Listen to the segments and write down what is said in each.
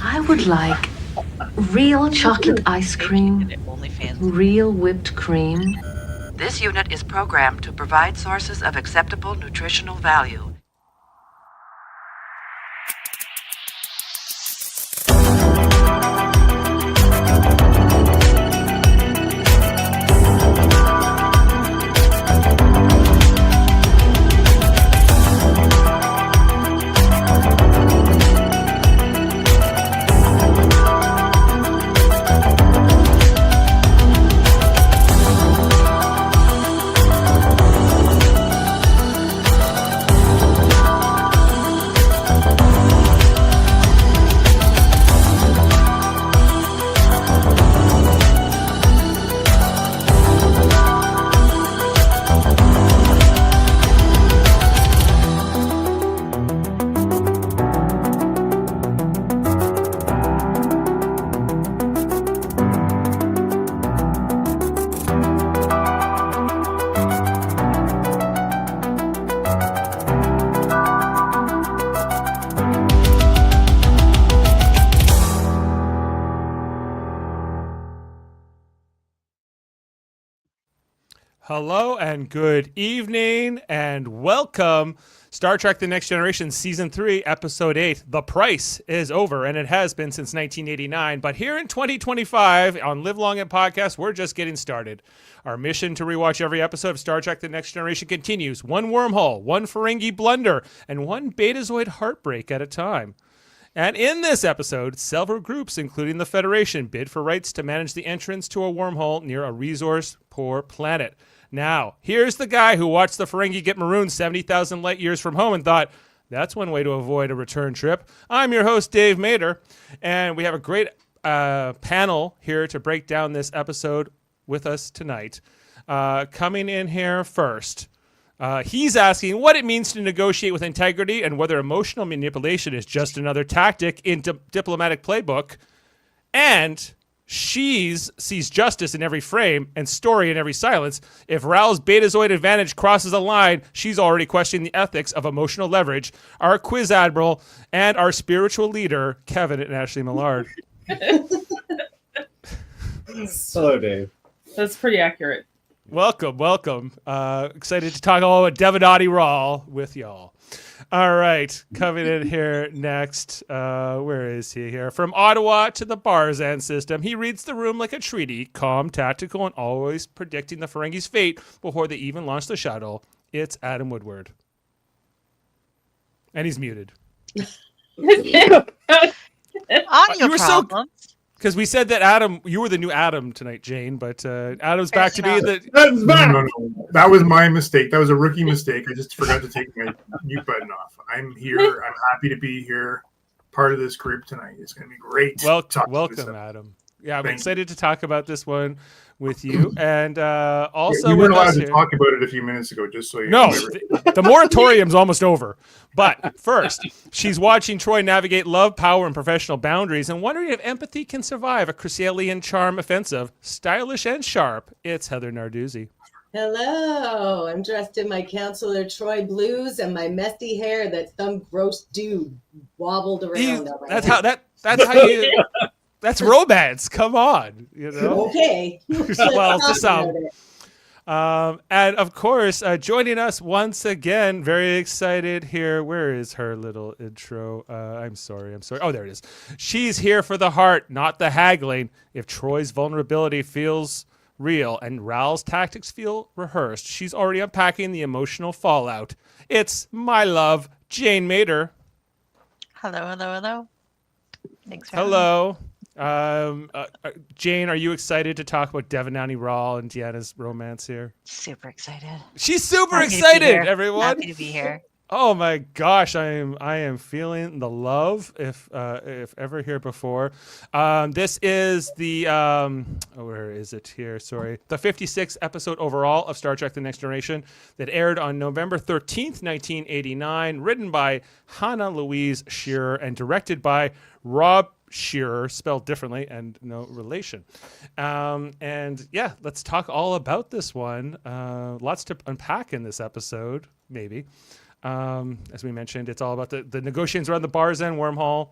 I would like real chocolate ice cream, real whipped cream. This unit is programmed to provide sources of acceptable nutritional value. Hello and good evening and welcome. Star Trek The Next Generation Season 3, Episode 8. The price is over, and it has been since 1989. But here in 2025 on Live Long and Podcast, we're just getting started. Our mission to rewatch every episode of Star Trek The Next Generation continues. One wormhole, one Ferengi blunder, and one Betazoid heartbreak at a time. And in this episode, several groups, including the Federation, bid for rights to manage the entrance to a wormhole near a resource-poor planet. Now, here's the guy who watched the Ferengi get marooned 70,000 light years from home and thought, that's one way to avoid a return trip. I'm your host, Dave Mader, and we have a great panel here to break down this episode with us tonight. Coming in here first, he's asking what it means to negotiate with integrity and whether emotional manipulation is just another tactic in diplomatic playbook. And sees justice in every frame and story in every silence. If Ral's Betazoid advantage crosses a line, she's already questioning the ethics of emotional leverage. Our quiz admiral and our spiritual leader, Kevin and Ashley Millard. Hello, Dave. That's pretty accurate. Welcome. Excited to talk all about Devanati Rawl with y'all. All right, coming in here next. Where is he here? From Ottawa to the Barzan system, he reads the room like a treaty, calm, tactical, and always predicting the Ferengi's fate before they even launch the shuttle. It's Adam Woodward. And he's muted. Audio problems. Because we said that Adam, you were the new Adam tonight, Jane, but Adam's back to be the... No. That was my mistake. That was a rookie mistake. I just forgot to take my mute button off. I'm here. I'm happy to be here. Part of this group tonight. It's going to be great. Welcome, Adam. Yeah, I'm excited to talk about this one with you. And also, you weren't allowed to talk about it a few minutes ago, just so you know. The moratorium's almost over. But first, she's watching Troi navigate love, power, and professional boundaries and wondering if empathy can survive a Chrysalian charm offensive. Stylish and sharp, it's Heather Narduzzi. Hello, I'm dressed in my Counselor Troi blues and my messy hair that some gross dude wobbled around. That's how you... That's romance. Come on, you know. Okay. Well, to some. And of course, joining us once again, very excited here. Where is her little intro? I'm sorry. Oh, there it is. She's here for the heart, not the haggling. If Troy's vulnerability feels real and Ral's tactics feel rehearsed, she's already unpacking the emotional fallout. It's my love, Jane Mader. Hello. Thanks for Hello. Jane, are you excited to talk about Devanani Rawl and Deanna's romance here? Super excited. She's super excited, everyone. Happy to be here. Oh my gosh, I am feeling the love if ever here before. This is the where is it here? Sorry, the 56th episode overall of Star Trek: The Next Generation that aired on November 13th, 1989. Written by Hannah Louise Shearer and directed by Rob Shearer, spelled differently and no relation. And yeah, let's talk all about this one. Lots to unpack in this episode, maybe. As we mentioned, it's all about the negotiations around the bar's end wormhole.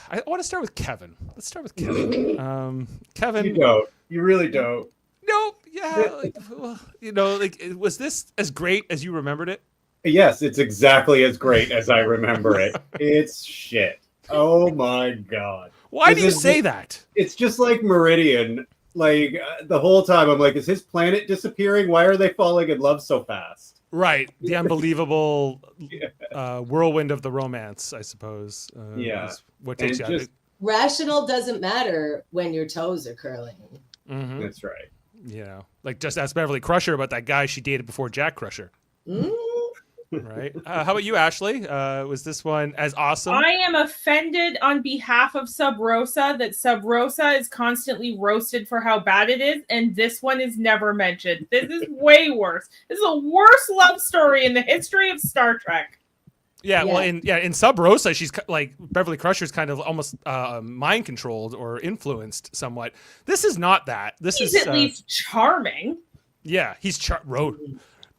I want to start with Kevin. Let's start with Kevin. Kevin, You don't. You really don't. no, yeah, like, well, was this as great as you remembered it? Yes, it's exactly as great as I remember it. It's shit. Oh my god. Why do you This is- say that? It's just like Meridian. Like the whole time, I'm like, is his planet disappearing? Why are they falling in love so fast? Right, the unbelievable whirlwind of the romance, I suppose. Yeah. Is what And takes you out of just- it. Rational doesn't matter when your toes are curling. Mhm. That's right. Like just ask Beverly Crusher about that guy she dated before Jack Crusher. Mm. Right. How about you, Ashley? Was this one as awesome? I am offended on behalf of Sub Rosa that Sub Rosa is constantly roasted for how bad it is, and this one is never mentioned. This is way worse. This is a worst love story in the history of Star Trek. Yeah, well, Yeah. in Sub Rosa, she's like Beverly Crusher's kind of almost mind controlled or influenced somewhat. This is not that. This He's is at least charming. yeah, he's wrote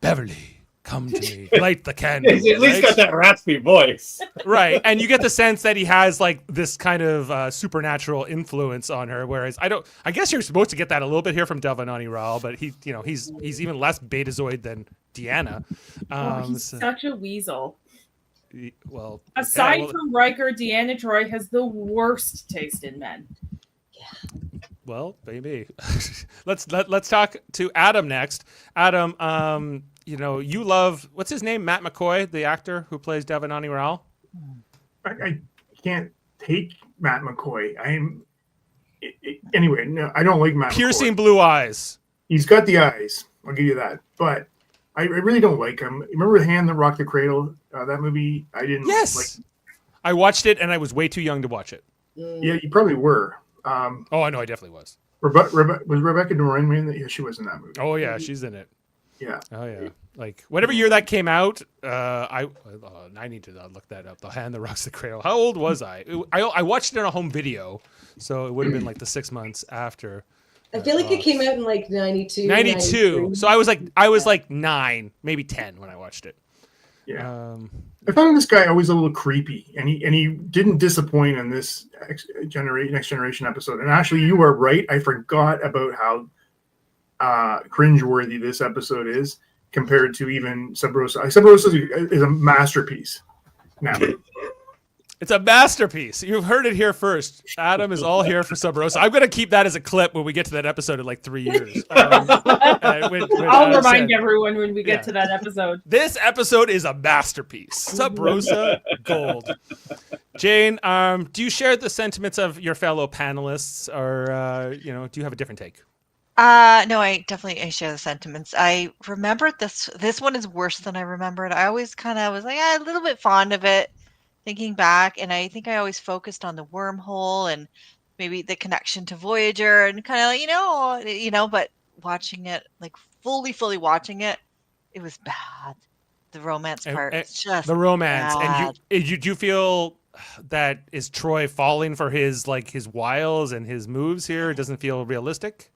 Beverly. Come to me, light the candle. He's at least right? got that raspy voice. Right, and you get the sense that he has like this kind of supernatural influence on her. Whereas I guess you're supposed to get that a little bit here from Devanani Rao, but he's even less Betazoid than Deanna. He's such a weasel. Well, Aside from Riker, Deanna Troi has the worst taste in men. well, maybe. let's talk to Adam next. Adam, you love what's his name? Matt McCoy, the actor who plays Devanani Rao. I can't take Matt McCoy. Anyway. No, I don't like Matt. Piercing McCoy. blue eyes. He's got the eyes. I'll give you that. But I really don't like him. Remember The Hand That Rocked the Cradle? That movie. I didn't. Yes, Like, I watched it and I was way too young to watch it. yeah, you probably were. Oh, I know, I definitely was. Was Rebecca De Mornay in that? Yeah, she was in that movie. Oh yeah, she's in it. Yeah. Oh yeah. Like whatever year that came out, I need to look that up. The Hand That Rocks the Cradle. How old was I? I watched it on a home video, so it would have been like the 6 months after. I feel like it came out in like 92. 92. 93. So I was like 9, maybe 10 when I watched it. Yeah. I found this guy always a little creepy, and he didn't disappoint in this next generation episode. And actually, you are right. I forgot about how cringeworthy this episode is compared to even Sub Rosa. Sub Rosa is a masterpiece. Now, It's a masterpiece. You've heard it here first. Adam is all here for Sub Rosa. I'm going to keep that as a clip when we get to that episode in like 3 years. I'll Adam remind said, everyone when we get Yeah. to that episode. This episode is a masterpiece. Sub Rosa gold. Jane, do you share the sentiments of your fellow panelists, or do you have a different take? No, I share the sentiments. I remember this one is worse than I remembered. I always kind of was like a little bit fond of it, thinking back, and I think I always focused on the wormhole and maybe the connection to Voyager, and kind of but watching it, like fully watching it, it was bad. The romance part, it's just the romance, bad. and you do feel that is Troi falling for his wiles and his moves here? It doesn't feel realistic.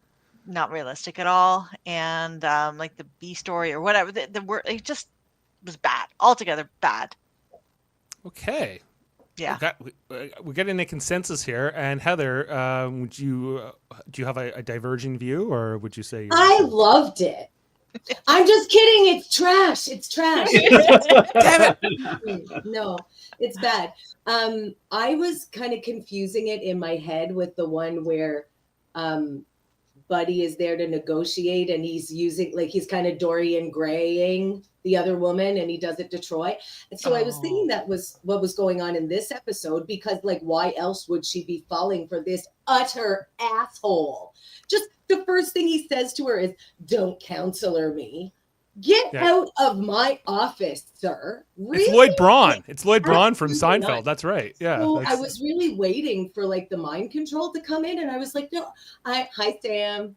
Not realistic at all, and like the B story or whatever, the word, it just was bad altogether. Bad. Okay. Yeah. We're getting a consensus here. And Heather, do you have a diverging view, or would you say I loved it. I'm just kidding. It's trash. It's trash. Damn it. No, it's bad. I was kind of confusing it in my head with the one where Buddy is there to negotiate, and he's he's kind of Dorian Graying the other woman, and he does it to Troi. And so I was thinking that was what was going on in this episode, because why else would she be falling for this utter asshole? Just the first thing he says to her is, "Don't counselor me. Get out of my office, sir." Really? It's Lloyd Braun. It's Lloyd Braun from Seinfeld. Not. That's right. Yeah. So I was really waiting for the mind control to come in, and I was like, "No, hi Sam."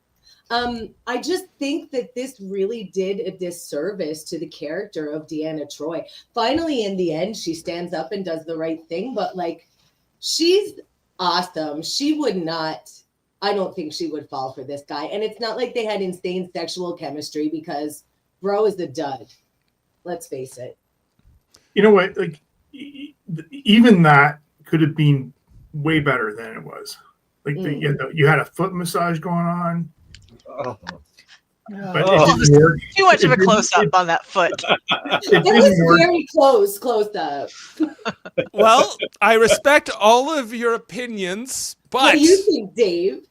I just think that this really did a disservice to the character of Deanna Troi. Finally, in the end, she stands up and does the right thing, but she's awesome. She would not. I don't think she would fall for this guy, and it's not like they had insane sexual chemistry, because bro is a dud. Let's face it. You know what? Like, even that could have been way better than it was. Like, you had a foot massage going on. Oh. But it didn't work. Too much of a close-up on that foot. It was very close up. Well, I respect all of your opinions, but What do you think, Dave?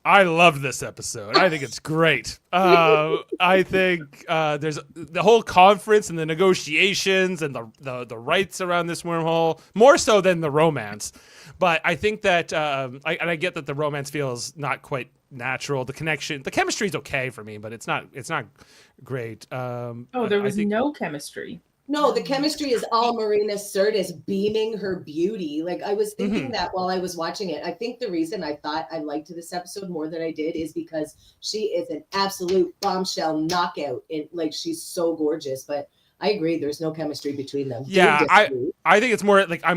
I love this episode. I think it's great. I think there's the whole conference and the negotiations and the rights around this wormhole, more so than the romance. But I think that I get that the romance feels not quite natural. The chemistry is okay for me, but it's not great. There was no chemistry. No, the chemistry is all Marina Sirtis beaming her beauty. Like, I was thinking that while I was watching it. I think the reason I thought I liked this episode more than I did is because she is an absolute bombshell knockout. Like, she's so gorgeous. But I agree, there's no chemistry between them. Yeah, I think it's more like it's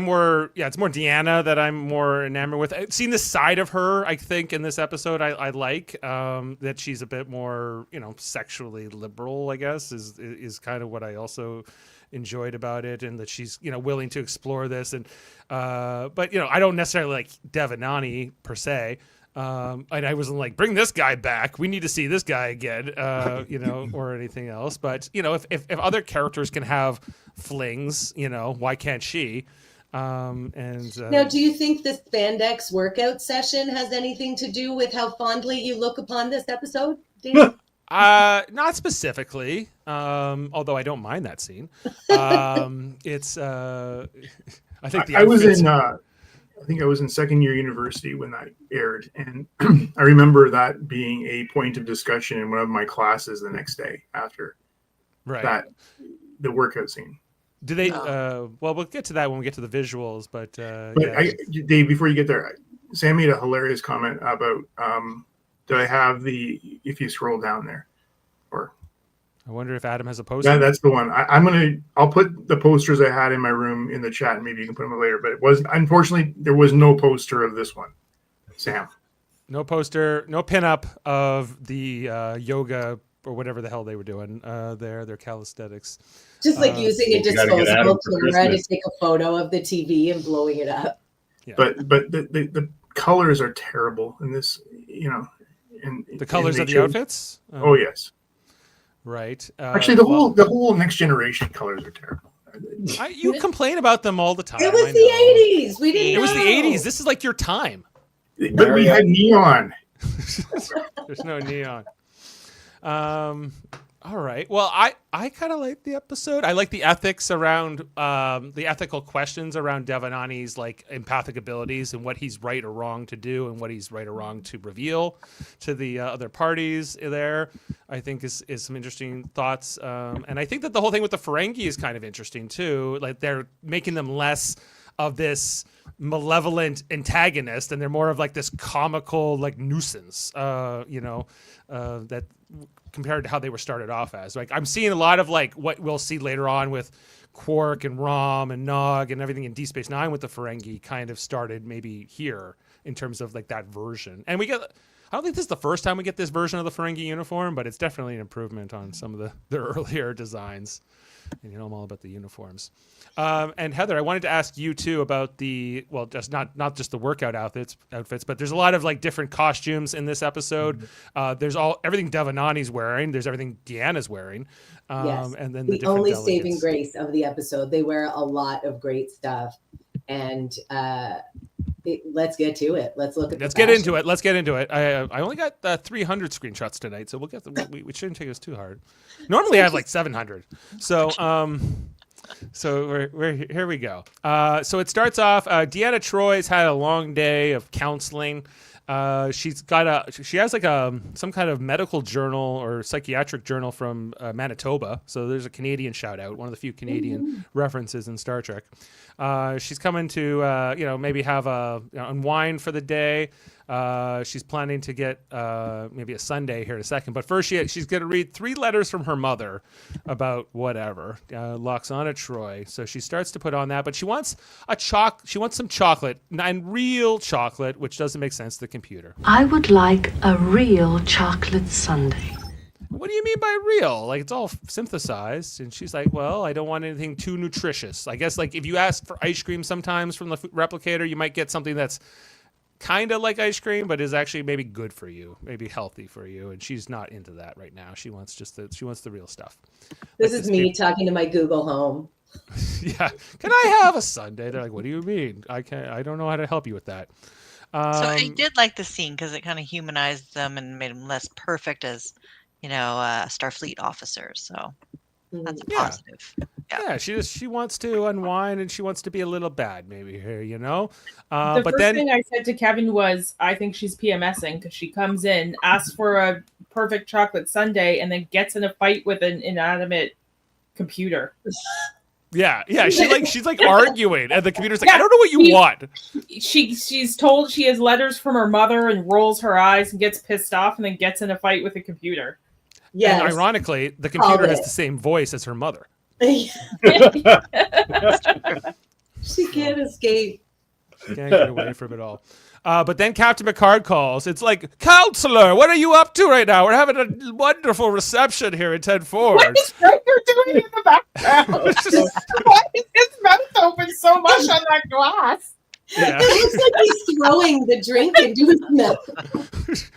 more Deanna that I'm more enamored with. I've seen this side of her, I think, in this episode. I like that she's a bit more, sexually liberal, I guess, is kind of what I also enjoyed about it, and that she's willing to explore this, and but I don't necessarily like Devanani per se, and I wasn't like, bring this guy back, we need to see this guy again, or anything else. But if other characters can have flings, why can't she? Now, do you think this spandex workout session has anything to do with how fondly you look upon this episode, Dave? Not specifically, although I don't mind that scene. It's I think I was in second year university when that aired, and I remember that being a point of discussion in one of my classes the next day after the workout scene. Do they? Well, we'll get to that when we get to the visuals, but Dave, before you get there, Sam made a hilarious comment about did I have if you scroll down there, or I wonder if Adam has a poster. Yeah, that's the one. I'll put the posters I had in my room in the chat, and maybe you can put them later. But unfortunately, there was no poster of this one, Sam. No poster, no pinup of the yoga or whatever the hell they were doing their calisthenics. Just like using a disposable camera to take a photo of the TV and blowing it up. Yeah. But the colors are terrible in this, the colors of the outfits? Oh yes. Right. Actually, the whole Next Generation colors are terrible. You complain about them all the time. It was the 80s. We didn't know. It was the 80s. This is like your time. But we had neon. There's no neon. All right. Well, I kind of like the episode. I like the ethics around the ethical questions around Devanani's like empathic abilities and what he's right or wrong to do and what he's right or wrong to reveal to the other parties there. I think is some interesting thoughts. And I think that the whole thing with the Ferengi is kind of interesting too. Like they're making them less of this malevolent antagonist and they're more of like this comical like nuisance, that compared to how they were started off as. Like I'm seeing a lot of like what we'll see later on with Quark and Rom and Nog and everything in Deep Space Nine with the Ferengi kind of started maybe here in terms of like that version. And I don't think this is the first time we get this version of the Ferengi uniform, but it's definitely an improvement on some of the earlier designs. And I'm all about the uniforms. And Heather, I wanted to ask you too about just not just the workout outfits, but there's a lot of like different costumes in this episode. There's everything Devanani's wearing. There's everything Deanna's wearing. Yes. And then the only saving grace of the episode. They wear a lot of great stuff, and let's get to it. Let's get into it. I only got 300 screenshots tonight, so we shouldn't take this too hard. Normally I have like 700. So we're here we go. So it starts off. Deanna Troi's had a long day of counseling. She has like some kind of medical journal or psychiatric journal from Manitoba. So there's a Canadian shout out, one of the few Canadian references in Star Trek. She's coming to maybe have a unwind for the day. She's planning to get maybe a sundae here in a second, but first she's going to read 3 letters from her mother about whatever. Loxana Troi. So she starts to put on that, but she wants some chocolate, and real chocolate, which doesn't make sense to the computer. I would like a real chocolate sundae. what do you mean by real? Like, it's all synthesized. And she's like, well, I don't want anything too nutritious. I guess, like, if you ask for ice cream sometimes from the replicator, you might get something that's kind of like ice cream, but is actually maybe good for you, maybe healthy for you. And she's not into that right now. She wants the real stuff. This is me talking to my Google Home. Yeah. Can I have a sundae? They're like, what do you mean? I don't know how to help you with that. So I did like the scene because it kind of humanized them and made them less perfect as, Starfleet officers. So that's a positive. Yeah, she wants to unwind and she wants to be a little bad maybe here, The but first then thing I said to Kevin was, I think she's PMSing because she comes in, asks for a perfect chocolate sundae, and then gets in a fight with an inanimate computer. yeah, she's like arguing, and the computer's like, I don't know what you want. She's told she has letters from her mother and rolls her eyes and gets pissed off and then gets in a fight with the computer. Yes. And ironically, the computer has the same voice as her mother. She can't escape. Can't get away from it all. But then Captain Picard calls. It's like, Counselor, what are you up to right now? We're having a wonderful reception here at 10 Forward. What is Riker doing in the background? Why is his mouth open so much on that glass? Yeah. It looks like he's throwing the drink into his mouth.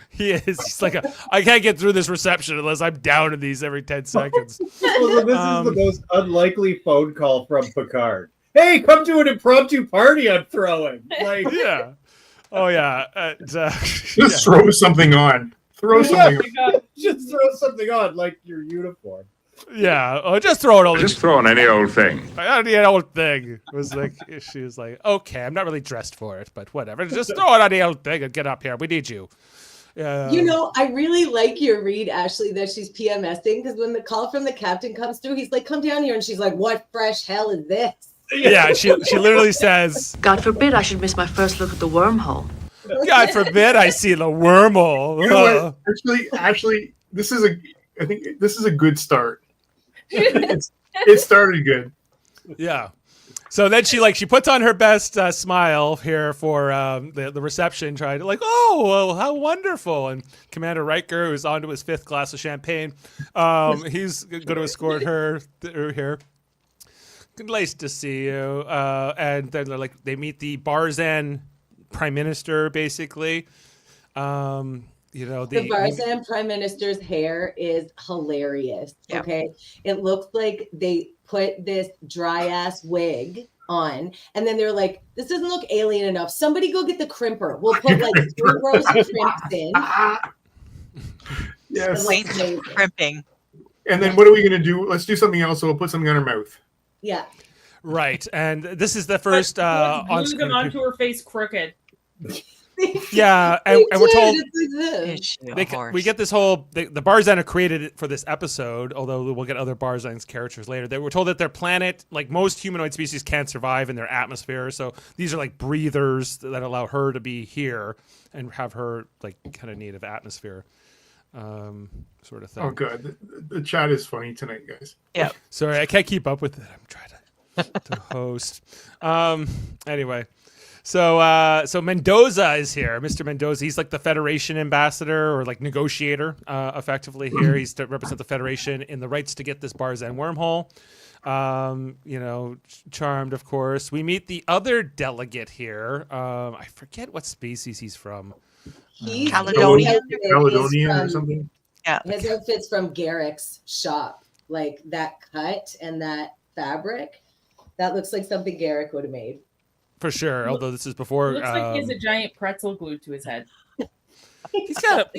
He is. He's like, I can't get through this reception unless I'm down in these every 10 seconds. Well, this is the most unlikely phone call from Picard. Hey, come to an impromptu party I'm throwing. Like, yeah. Oh, yeah. Just throw something on. Just throw something on, like your uniform. Yeah. Oh, just throw it all. Just throw on any old thing. Any old thing. It was like, she was like, okay, I'm not really dressed for it, but whatever. Just throw it on the old thing and get up here. We need you. I really like your read, Ashley, that she's PMSing, because when the call from the captain comes through, he's like, come down here. And she's like, what fresh hell is this? Yeah, she literally says, God forbid I should miss my first look at the wormhole. God forbid I see the wormhole. You know what? Actually, I think this is a good start. It started good. Yeah. So then she puts on her best smile here for the reception, trying to oh, well, how wonderful. And Commander Riker, who's on to his 5th glass of champagne, he's going to escort her through here. Nice to see you. And then they meet the Barzan Prime Minister, basically. The Barzan Prime Minister's hair is hilarious. Yeah. Okay. It looks like they put this dry ass wig on, and then they're like, this doesn't look alien enough. Somebody go get the crimper. We'll put 3 rows of crimps in. Yes. Crimping. And then what are we going to do? Let's do something else. So we'll put something on her mouth. Yeah. Right. And this is the first glue them onto her face crooked. Yeah, and we're told we get this whole the Barzan are created it for this episode, although we'll get other Barzan's characters later. They were told that their planet, like most humanoid species, can't survive in their atmosphere, so these are like breathers that allow her to be here and have her like kind of native atmosphere sort of thing. Oh, good. The chat is funny tonight, guys. Yeah. Sorry, I can't keep up with it. I'm trying to host. Anyway. So Mendoza is here. Mr. Mendoza, he's like the Federation ambassador or like negotiator, effectively here. He's to represent the Federation in the rights to get this Barzan wormhole. Charmed, of course. We meet the other delegate here. I forget what species he's from. He's Caledonian or something. Yeah. His outfit's from Garrick's shop. Like that cut and that fabric. That looks like something Garrick would have made. For sure, although this is before. It looks like he has a giant pretzel glued to his head. He's got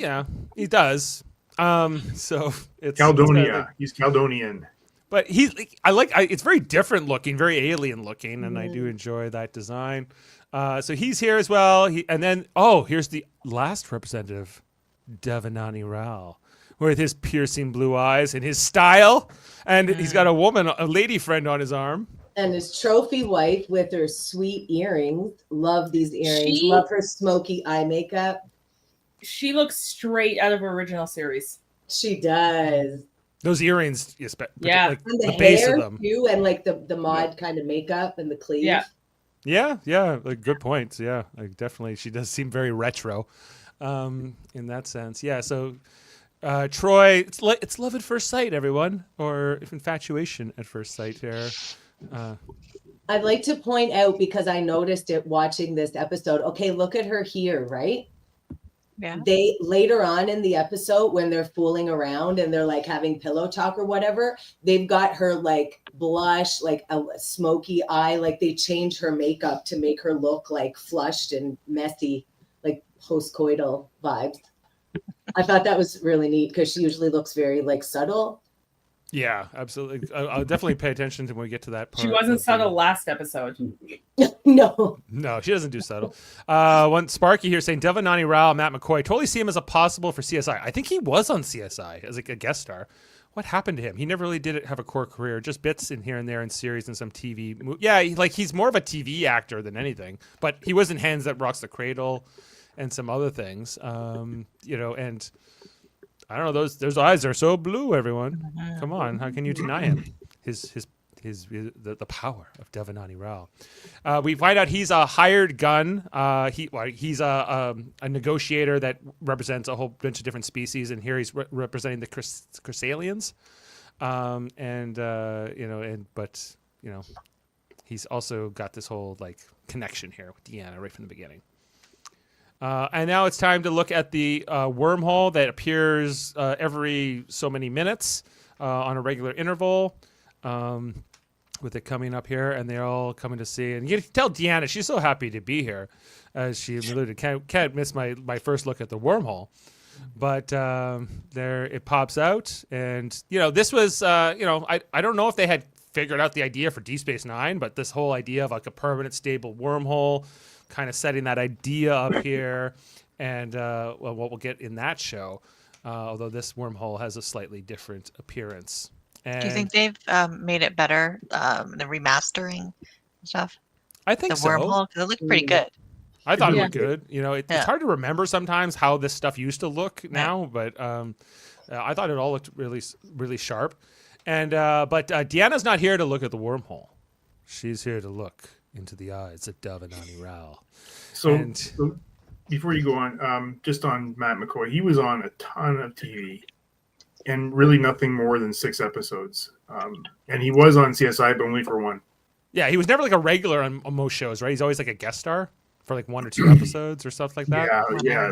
he does. So it's Caledonia. He's Caledonian. But it's very different looking, very alien looking, and I do enjoy that design. So he's here as well. Here's the last representative, Devanani Rao, with his piercing blue eyes and his style, and he's got a lady friend on his arm. And his trophy wife with her sweet earrings. Love these earrings. Love her smoky eye makeup. She looks straight out of her original series. She does. Those earrings, yeah, like and the base hair of them too, and like the mod kind of makeup and the cleave. Yeah. Like, good points. Yeah, like definitely, she does seem very retro, in that sense. Yeah. So Troi, it's love at first sight, everyone, or infatuation at first sight here. I'd like to point out, because I noticed it watching this episode. Okay, look at her here, right? Yeah. They later on in the episode, when they're fooling around and they're like having pillow talk or whatever, they've got her like blush, like a smoky eye, like they change her makeup to make her look like flushed and messy, like postcoital vibes. I thought that was really neat because she usually looks very like subtle. Yeah, absolutely. I'll definitely pay attention to when we get to that part. She wasn't subtle last episode. No, she doesn't do subtle. One Sparky here saying Devanani Rao, Matt McCoy, totally see him as a possible for CSI. I think he was on CSI as like a guest star. What happened to him? He never really did have a core career, just bits in here and there in series and some TV. Yeah, he's more of a TV actor than anything, but he was in Hands That Rocks the Cradle and some other things. And I don't know, those eyes are so blue, everyone. Come on, how can you deny him? The power of Devanani Rao. We find out he's a hired gun. He's a negotiator that represents a whole bunch of different species, and here he's representing the Chrysalians. He's also got this whole like connection here with Deanna right from the beginning. And now it's time to look at the wormhole that appears every so many minutes on a regular interval. With it coming up here, and they're all coming to see. And you can tell Deanna, she's so happy to be here, as she alluded. Can't miss my first look at the wormhole. But there it pops out, and this was I don't know if they had figured out the idea for Deep Space Nine, but this whole idea of like a permanent stable wormhole, kind of setting that idea up here, and what we'll get in that show. Although this wormhole has a slightly different appearance. And do you think they've made it better, the remastering stuff? I think the wormhole, because it looked pretty good. I thought it looked good. It's hard to remember sometimes how this stuff used to look now, but I thought it all looked really, really sharp. And but Deanna's not here to look at the wormhole; she's here to look into the eyes of Devanani Rao. So before you go on, just on Matt McCoy, he was on a ton of TV. And really nothing more than 6 episodes. And he was on CSI, but only for 1. Yeah, he was never like a regular on most shows, right? He's always like a guest star for like 1 or 2 episodes or stuff like that. Yeah.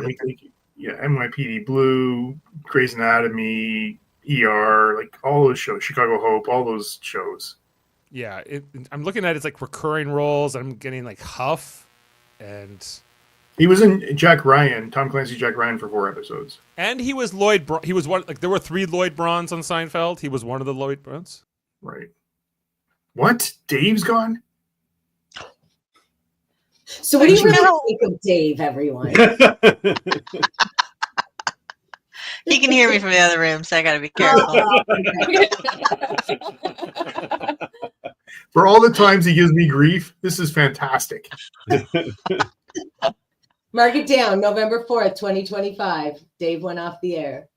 NYPD Blue, Grey's Anatomy, ER, like all those shows, Chicago Hope, all those shows. Yeah, I'm looking at it's like recurring roles. I'm getting like Huff and... He was in Jack Ryan, Tom Clancy Jack Ryan for 4 episodes. And he was Lloyd. He was one. Like there were 3 Lloyd Brauns on Seinfeld. He was one of the Lloyd Brauns. Right. What? Dave's gone? So what do you really think of Dave, everyone? He can hear me from the other room, so I got to be careful. For all the times he gives me grief, this is fantastic. Mark it down, November 4th, 2025. Dave went off the air.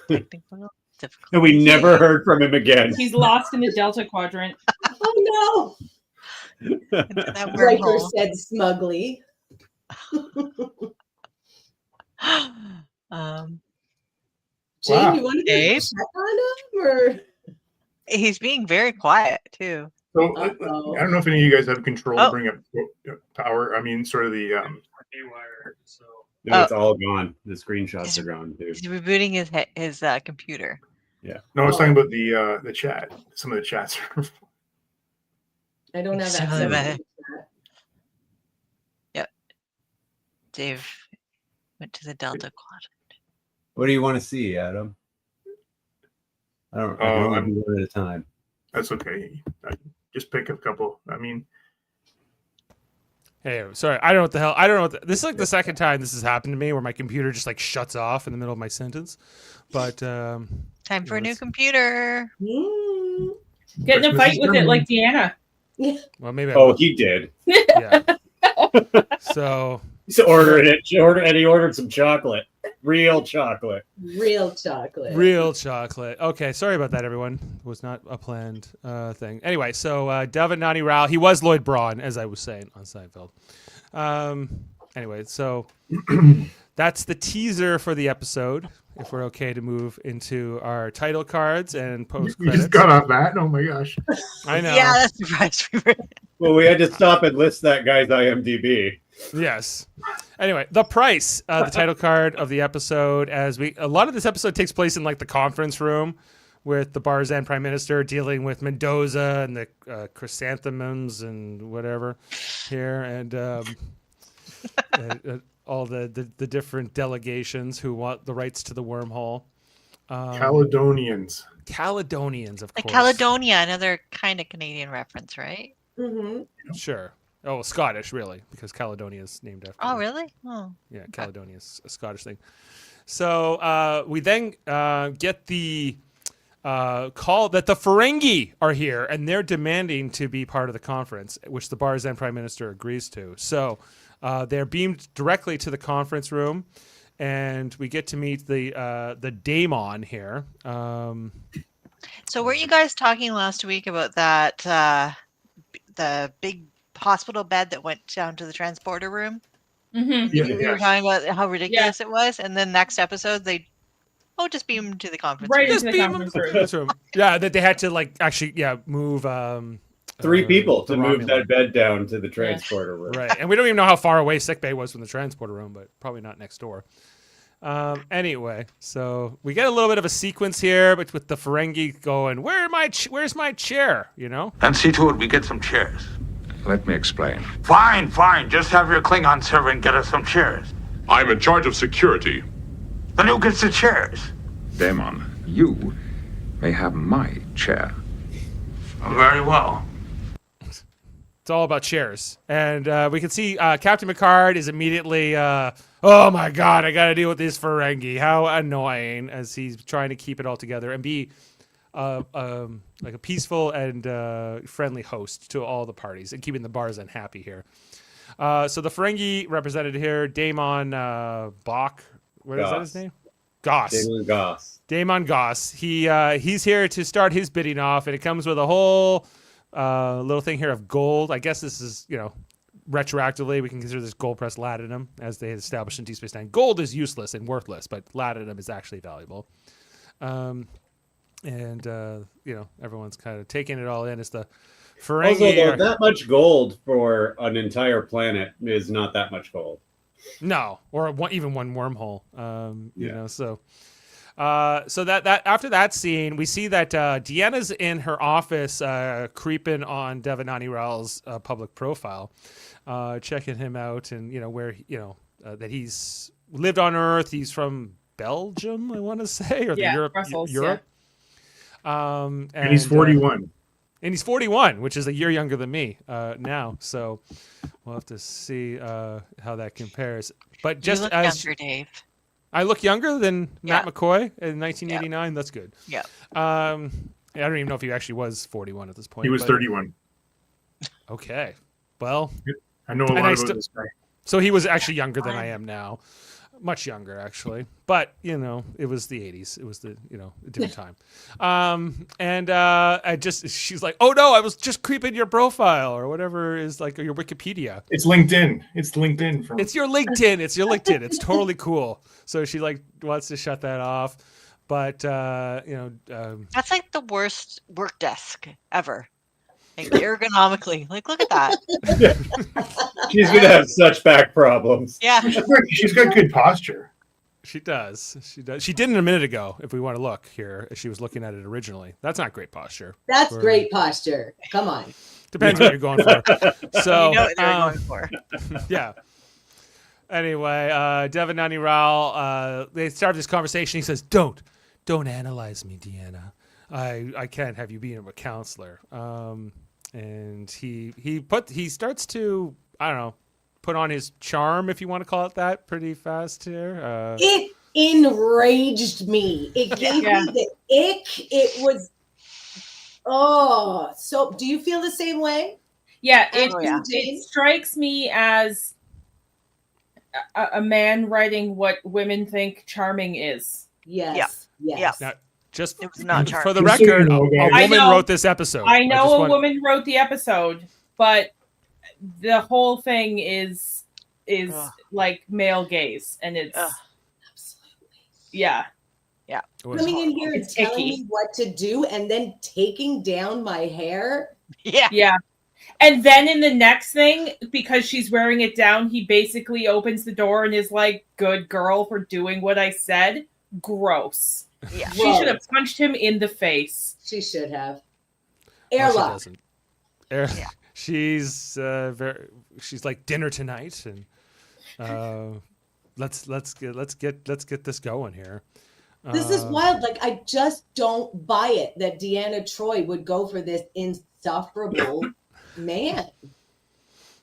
And we never heard from him again. He's lost in the Delta Quadrant. Oh no! Riker said smugly. Jane, you want to check on him, or he's being very quiet too. So I don't know if any of you guys have control to bring up power. I mean, sort of the No, it's all gone. The screenshots are gone, dude. He's rebooting his computer. Yeah. No, I was talking about the chat. Some of the chats. I don't have that. Yep. Dave went to the Delta Quadrant. What do you want to see, Adam? I don't know one at a time. That's okay. Just pick a couple. I mean, hey, sorry, I don't know what the hell. I don't know. This is like the second time this has happened to me, where my computer just like shuts off in the middle of my sentence. But time for a new computer. Get in a fight with it like Deanna. Well, maybe. He did. Yeah. So he's ordering it. And he ordered some chocolate. Real chocolate. Real chocolate. Real chocolate. Okay, sorry about that, everyone. It was not a planned thing. Anyway, so Devanani Rao, he was Lloyd Braun, as I was saying on Seinfeld. anyway, so that's the teaser for the episode. If we're okay to move into our title cards and post You credits. just got off that? Oh my gosh. I know. Yeah, that surprised me. Well, we had to stop and list that guy's IMDb. Yes. Anyway, the price, the title card of the episode. A lot of this episode takes place in like the conference room with the Barzan Prime Minister dealing with Mendoza and the chrysanthemums and whatever here, and all the different delegations who want the rights to the wormhole. Caledonians, of course. Like Caledonia, another kind of Canadian reference, right? Mm-hmm. Sure. Oh, Scottish, really, because Caledonia is named after. Oh, really? Oh. Yeah, Caledonia is a Scottish thing. So we then get the call that the Ferengi are here, and they're demanding to be part of the conference, which the Barzan Prime Minister agrees to. So they're beamed directly to the conference room, and we get to meet the daemon here. So were you guys talking last week about that the big hospital bed that went down to the transporter room? Mm-hmm. Yeah, We were talking about how ridiculous it was, and then next episode they just beam him to the conference Right room. into the beam conference him to the room. conference room. Yeah, that they had to like actually move 3 people the to move Romulan. that bed down to the transporter room. Right, and we don't even know how far away sickbay was from the transporter room, but probably not next door. Anyway, so we get a little bit of a sequence here, but with the Ferengi going, where's my chair? You know? Then see to it we get some chairs. Let me explain. Fine. Just have your Klingon servant get us some chairs. I'm in charge of security. Then who gets the chairs? Daemon, you may have my chair. Very well. It's all about chairs. And we can see Captain Picard is immediately, oh my God, I got to deal with this Ferengi. How annoying, as he's trying to keep it all together and be like a peaceful and friendly host to all the parties and keeping the Barzan happy here. So the Ferengi represented here, Daemon Bach. What is that his name? Goss. Daemon Goss. He's here to start his bidding off, and it comes with a whole little thing here of gold. I guess this is, retroactively, we can consider this gold pressed latinum, as they had established in Deep Space Nine. Gold is useless and worthless, but latinum is actually valuable. Everyone's kind of taking it all in. It's the Ferengi. Also, that much gold for an entire planet is not that much gold. No, or even one wormhole. So that after that scene, we see that Deanna's in her office, creeping on Devanani Rao's public profile, checking him out, and where that he's lived on Earth. He's from Belgium, I want to say, or Brussels, Europe. And he's 41. And he's 41, which is a year younger than me now. So we'll have to see how that compares. But just you look as younger, Dave. I look younger than Matt McCoy in 1989. That's good. Yeah. I don't even know if he actually was 41 at this point. He was 31. Okay. Well, I know a lot about this guy. So he was actually younger than I am now. Much younger, actually. But, it was the 80s. It was a different time. She's like, oh no, I was just creeping your profile or whatever is like your Wikipedia. It's LinkedIn. It's your LinkedIn. It's totally cool. So she wants to shut that off. But, that's like the worst work desk ever. Like ergonomically. Like, look at that. She's going to have such back problems. Yeah. She's got good posture. She does. She didn't a minute ago, if we want to look here, as she was looking at it originally. That's not great posture. That's great posture. Come on. Depends what you're going for. So, what they're going for. Yeah. Anyway, Devanani Rao, they start this conversation. He says, Don't analyze me, Deanna. I can't have you being a counselor. And he starts to, I don't know, put on his charm, if you want to call it that, pretty fast here. It enraged me. It gave me the ick. It was, so do you feel the same way? Yeah, it strikes me as a man writing what women think charming is. Yes. Yeah. Yes. Now, just it was not for the record, a woman wrote this episode. I know a woman wrote the episode, but the whole thing is like male gaze, and it's yeah. Coming in here and It's telling icky. me what to do and then taking down my hair. Yeah. And then in the next thing, because she's wearing it down, he basically opens the door and is like, "Good girl for doing what I said." Gross. Yeah. She should have punched him in the face. She should have. No, she Airlock. doesn't. She's she's like dinner tonight, and let's get this going here. This is wild. Like, I just don't buy it that Deanna Troi would go for this insufferable man.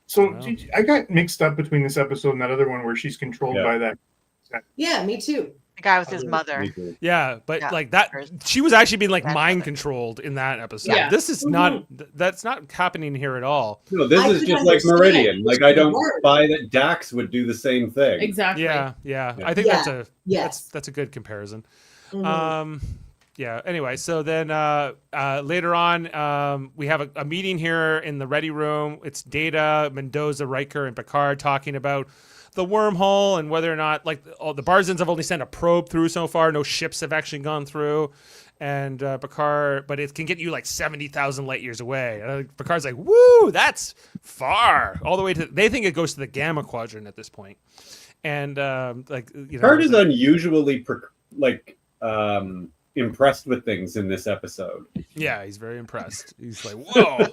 So I got mixed up between this episode and that other one where she's controlled by that. Yeah, me too. The guy with his mother. Yeah, but like that, she was actually being like mind controlled in that episode. Yeah. This is not, that's not happening here at all. No, this is just like Meridian. Like, I don't buy that Dax would do the same thing. Exactly. Yeah. I think that's a good comparison. Mm-hmm. Yeah. Anyway, so then later on, we have a meeting here in the ready room. It's Data, Mendoza, Riker, and Picard talking about the wormhole and whether or not, like, all the Barzans have only sent a probe through so far. No ships have actually gone through. And Picard, but it can get you like 70,000 light years away. Picard's like, woo, that's far. All the way to, they think it goes to the Gamma Quadrant at this point. And Picard is unusually impressed with things in this episode. Yeah, he's very impressed. He's like, whoa.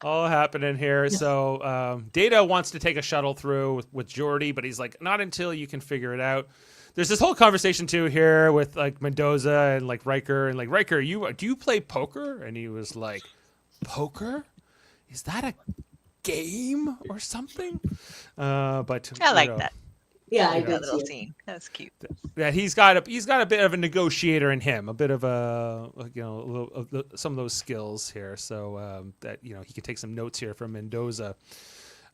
All happening here. So Data wants to take a shuttle through with Geordi, but he's like, not until you can figure it out. There's this whole conversation too here with like Mendoza and like Riker, and like, Riker, do you play poker? And he was like, poker? Is that a game or something? But I like that. Yeah, I did did little too. scene. That was cute. Yeah, he's got a bit of a negotiator in him, a bit of some of those skills here. So that he can take some notes here from Mendoza,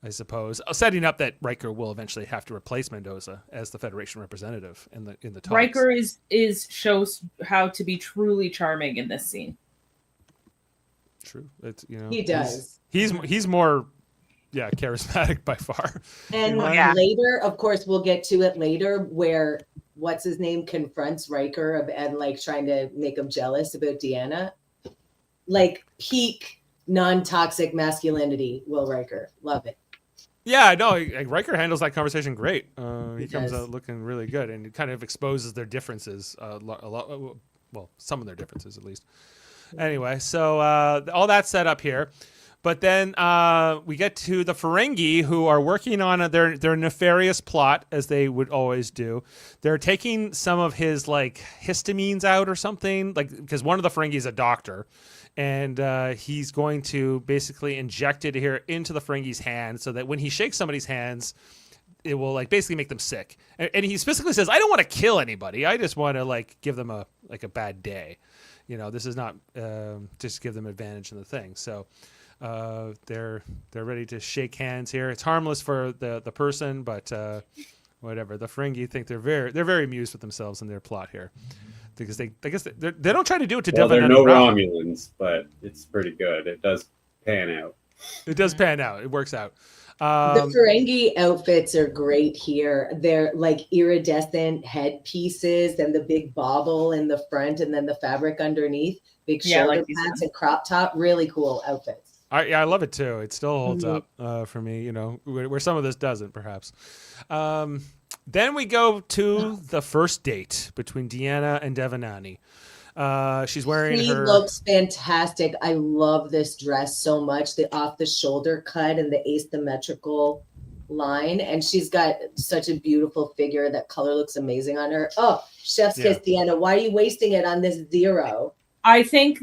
I suppose, setting up that Riker will eventually have to replace Mendoza as the Federation representative in the talks. Riker shows how to be truly charming in this scene. True, it's he does. He's more. Yeah, charismatic by far. And later, of course, we'll get to it later, where what's his name confronts Riker and like trying to make him jealous about Deanna. Like peak non-toxic masculinity, Will Riker. Love it. Yeah, no, Riker handles that conversation great. He comes out looking really good, and it kind of exposes their differences a lot. Well, some of their differences at least. Anyway, so all that's set up here. But then we get to the Ferengi, who are working on their nefarious plot, as they would always do. They're taking some of his like histamines out or something, like because one of the Ferengi is a doctor, and he's going to basically inject it here into the Ferengi's hand, so that when he shakes somebody's hands, it will like basically make them sick. And he specifically says, "I don't want to kill anybody. I just want to like give them a bad day. This is not just give them advantage in the thing." So. They're ready to shake hands here. It's harmless for the person, but whatever. The Ferengi think they're very amused with themselves in their plot here, because they don't try to do it to Well, they're no Romulans, but it's pretty good. It does pan out. It does pan out. It works out. The Ferengi outfits are great here. They're like iridescent headpieces and the big bauble in the front, and then the fabric underneath. Big shoulder pads and crop top. Really cool outfits. I love it too. It still holds up for me, where some of this doesn't, perhaps. Then we go to the first date between Deanna and Devanani. She's wearing She looks fantastic. I love this dress so much. The off-the-shoulder cut and the asymmetrical line. And she's got such a beautiful figure. That color looks amazing on her. Oh, chef's kiss, Deanna. Why are you wasting it on this zero? I think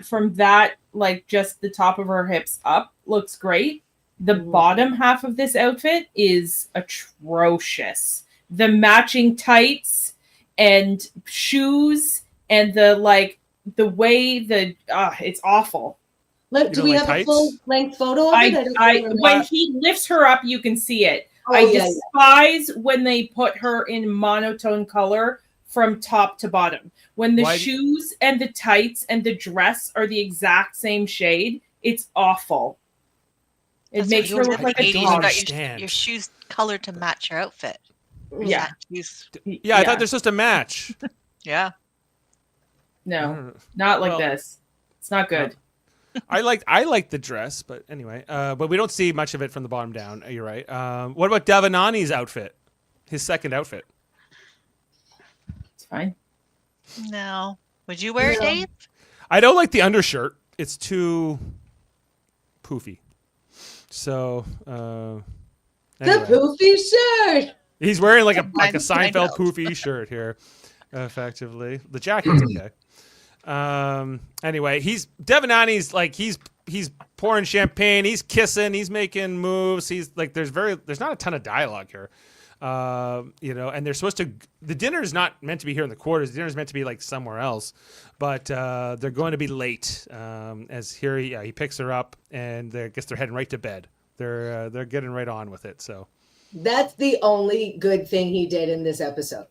from that, like just the top of her hips up looks great. The bottom half of this outfit is atrocious. The matching tights and shoes and the way it's awful. Look, do we have a full length photo of it? When he lifts her up, you can see it. I despise when they put her in monotone color from top to bottom. When the shoes and the tights and the dress are the exact same shade, it's awful. It makes her look like a you dog. got your shoes colored to match your outfit. Yeah. Yeah, I thought they're supposed to match. Yeah. No, not like this. It's not good. I like the dress, but anyway, but we don't see much of it from the bottom down. You're right. What about Devanani's outfit? His second outfit. It's fine. No. Would you wear it, Dave? I don't like the undershirt. It's too poofy. So anyway. The poofy shirt. He's wearing like a Seinfeld poofy shirt here, effectively. The jacket's okay. Anyway, Devanani's like he's pouring champagne, he's kissing, he's making moves. He's like there's not a ton of dialogue here. And they're supposed to. The dinner is not meant to be here in the quarters. The dinner is meant to be like somewhere else, but they're going to be late. As here he picks her up, and I guess they're heading right to bed. They're getting right on with it. So that's the only good thing he did in this episode.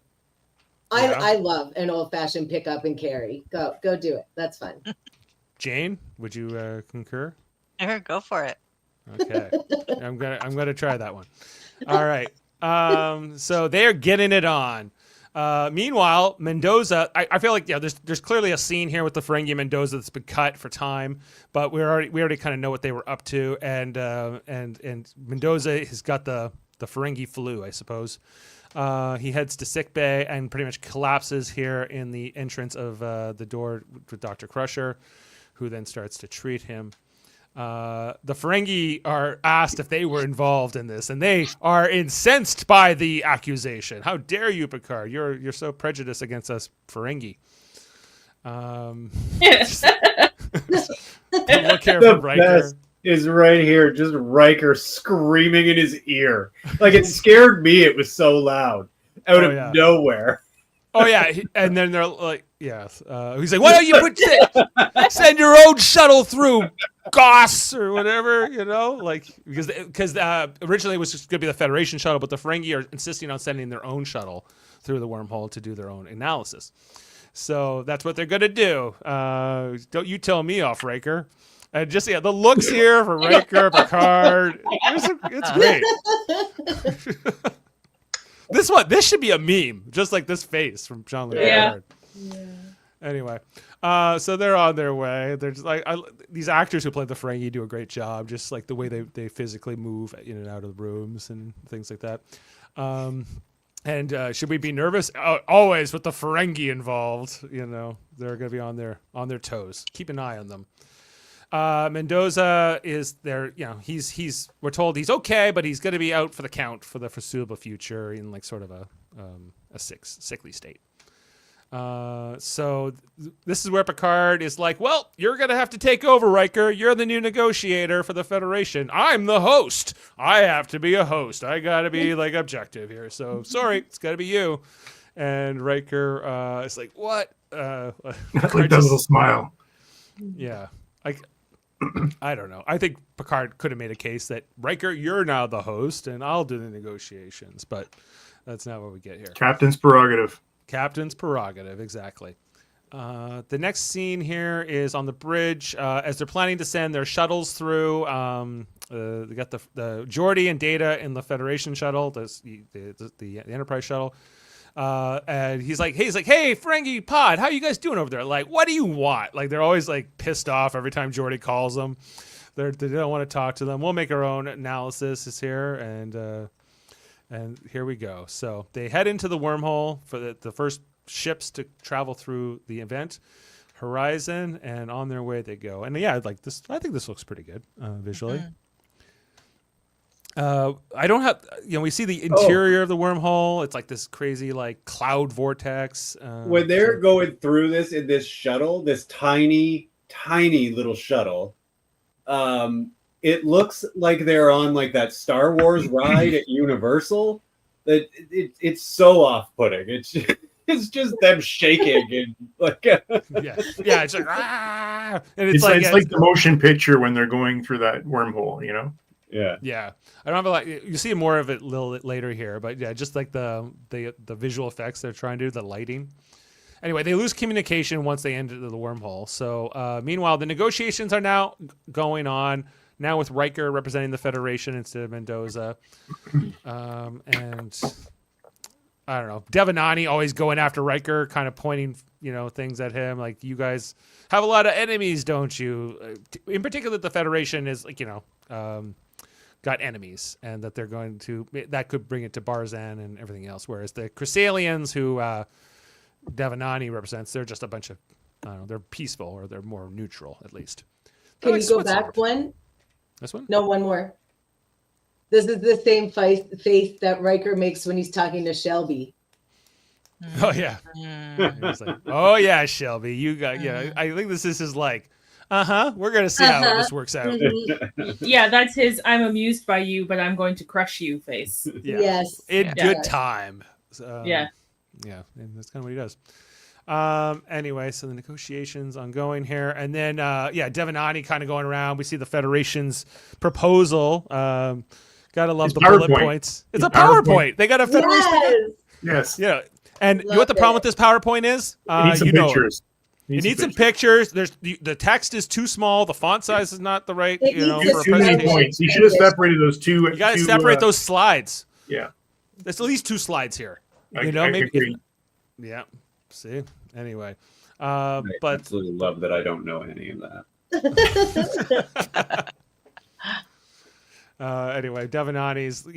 I love an old-fashioned pick up and carry. Go do it. That's fun. Jane, would you concur? Sure, go for it. Okay, I'm gonna try that one. All right. So they're getting it on. Meanwhile, Mendoza, I feel like there's clearly a scene here with the Ferengi and Mendoza that's been cut for time, but we already kind of know what they were up to, and Mendoza has got the Ferengi flu, I suppose. He heads to sickbay and pretty much collapses here in the entrance of the door with Dr. Crusher, who then starts to treat him. The Ferengi are asked if they were involved in this, and they are incensed by the accusation. How dare you, Picard? You're so prejudiced against us Ferengi. Look here from Riker. Is right here, just Riker screaming in his ear. Like, it scared me. It was so loud out of nowhere. Oh yeah, and then they're like, he's like, why don't you send your own shuttle through, Goss or whatever, like because originally it was just going to be the Federation shuttle, but the Ferengi are insisting on sending their own shuttle through the wormhole to do their own analysis. So that's what they're going to do. Don't you tell me off, Riker. And just the looks here for Riker, Picard, it's great. This should be a meme, just like this face from Jean-Luc Picard. Yeah. Anyway, so they're on their way. They're just like these actors who play the Ferengi do a great job, just like the way they physically move in and out of the rooms and things like that. And should we be nervous? Always with the Ferengi involved. They're going to be on their toes. Keep an eye on them. Mendoza is there. We're told he's okay, but he's going to be out for the count for the foreseeable future in like sort of a sickly state. So this is where Picard is like, well, you're going to have to take over, Riker. You're the new negotiator for the Federation. I'm the host. I have to be a host. I got to be like objective here. So sorry, it's got to be you. And Riker is like, what? Like does a little smile. Yeah. I don't know. I think Picard could have made a case that Riker, you're now the host, and I'll do the negotiations. But that's not what we get here. Captain's prerogative. Captain's prerogative, exactly. The next scene here is on the bridge as they're planning to send their shuttles through. They got the Geordi and Data in the Federation shuttle, the Enterprise shuttle. And he's like, hey, Ferengi Pod, how you guys doing over there? Like, what do you want? Like, they're always like pissed off every time Geordi calls them. They don't want to talk to them. We'll make our own analysis is here, and here we go. So they head into the wormhole for the first ships to travel through the event horizon, and on their way they go. And yeah, like this, I think this looks pretty good visually. Mm-hmm. I don't have, we see the interior of the wormhole. It's like this crazy, like cloud vortex. When they're going through this in this shuttle, this tiny, tiny little shuttle, it looks like they're on like that Star Wars ride at Universal. That it's so off-putting. It's just them shaking and like yeah. It's like and it's like the motion picture when they're going through that wormhole, Yeah. I don't have you see more of it a little bit later here, but yeah, just like the visual effects they're trying to do, the lighting. Anyway, they lose communication once they enter the wormhole. So meanwhile, the negotiations are now going on. now with Riker representing the Federation instead of Mendoza. And I don't know, Devanani always going after Riker, kind of pointing, things at him, like, you guys have a lot of enemies, don't you? In particular, the Federation is like, got enemies, and that they're going to, that could bring it to Barzan and everything else. Whereas the Chrysalians, who Devanani represents, they're just a bunch of, I don't know, they're peaceful, or they're more neutral, at least. They're Can like you go back one? This one? No, one more. This is the same face that Riker makes when he's talking to Shelby. Oh yeah. He's like, oh yeah, Shelby, you got, I think this is like, we're gonna see how this works out. Yeah, that's his I'm amused by you, but I'm going to crush you face. Yeah. Yes. In good time. Yeah, and that's kind of what he does. Anyway, so the negotiations ongoing here, and then Devanani kind of going around. We see the Federation's proposal. Gotta love It's the bullet PowerPoint. points. It's a PowerPoint. They got a Federation. Yes. Yes. And you know what the problem with this PowerPoint is? It needs some pictures. It needs some pictures. There's the text is too small. The font size is not the right. It needs For a Too many presentation. points. You should have separated those two. You got to separate those slides. Yeah. There's at least 2 slides here. I maybe. agree. Yeah. See. Anyway, I but absolutely love that I don't know any of that. Anyway, Devanani's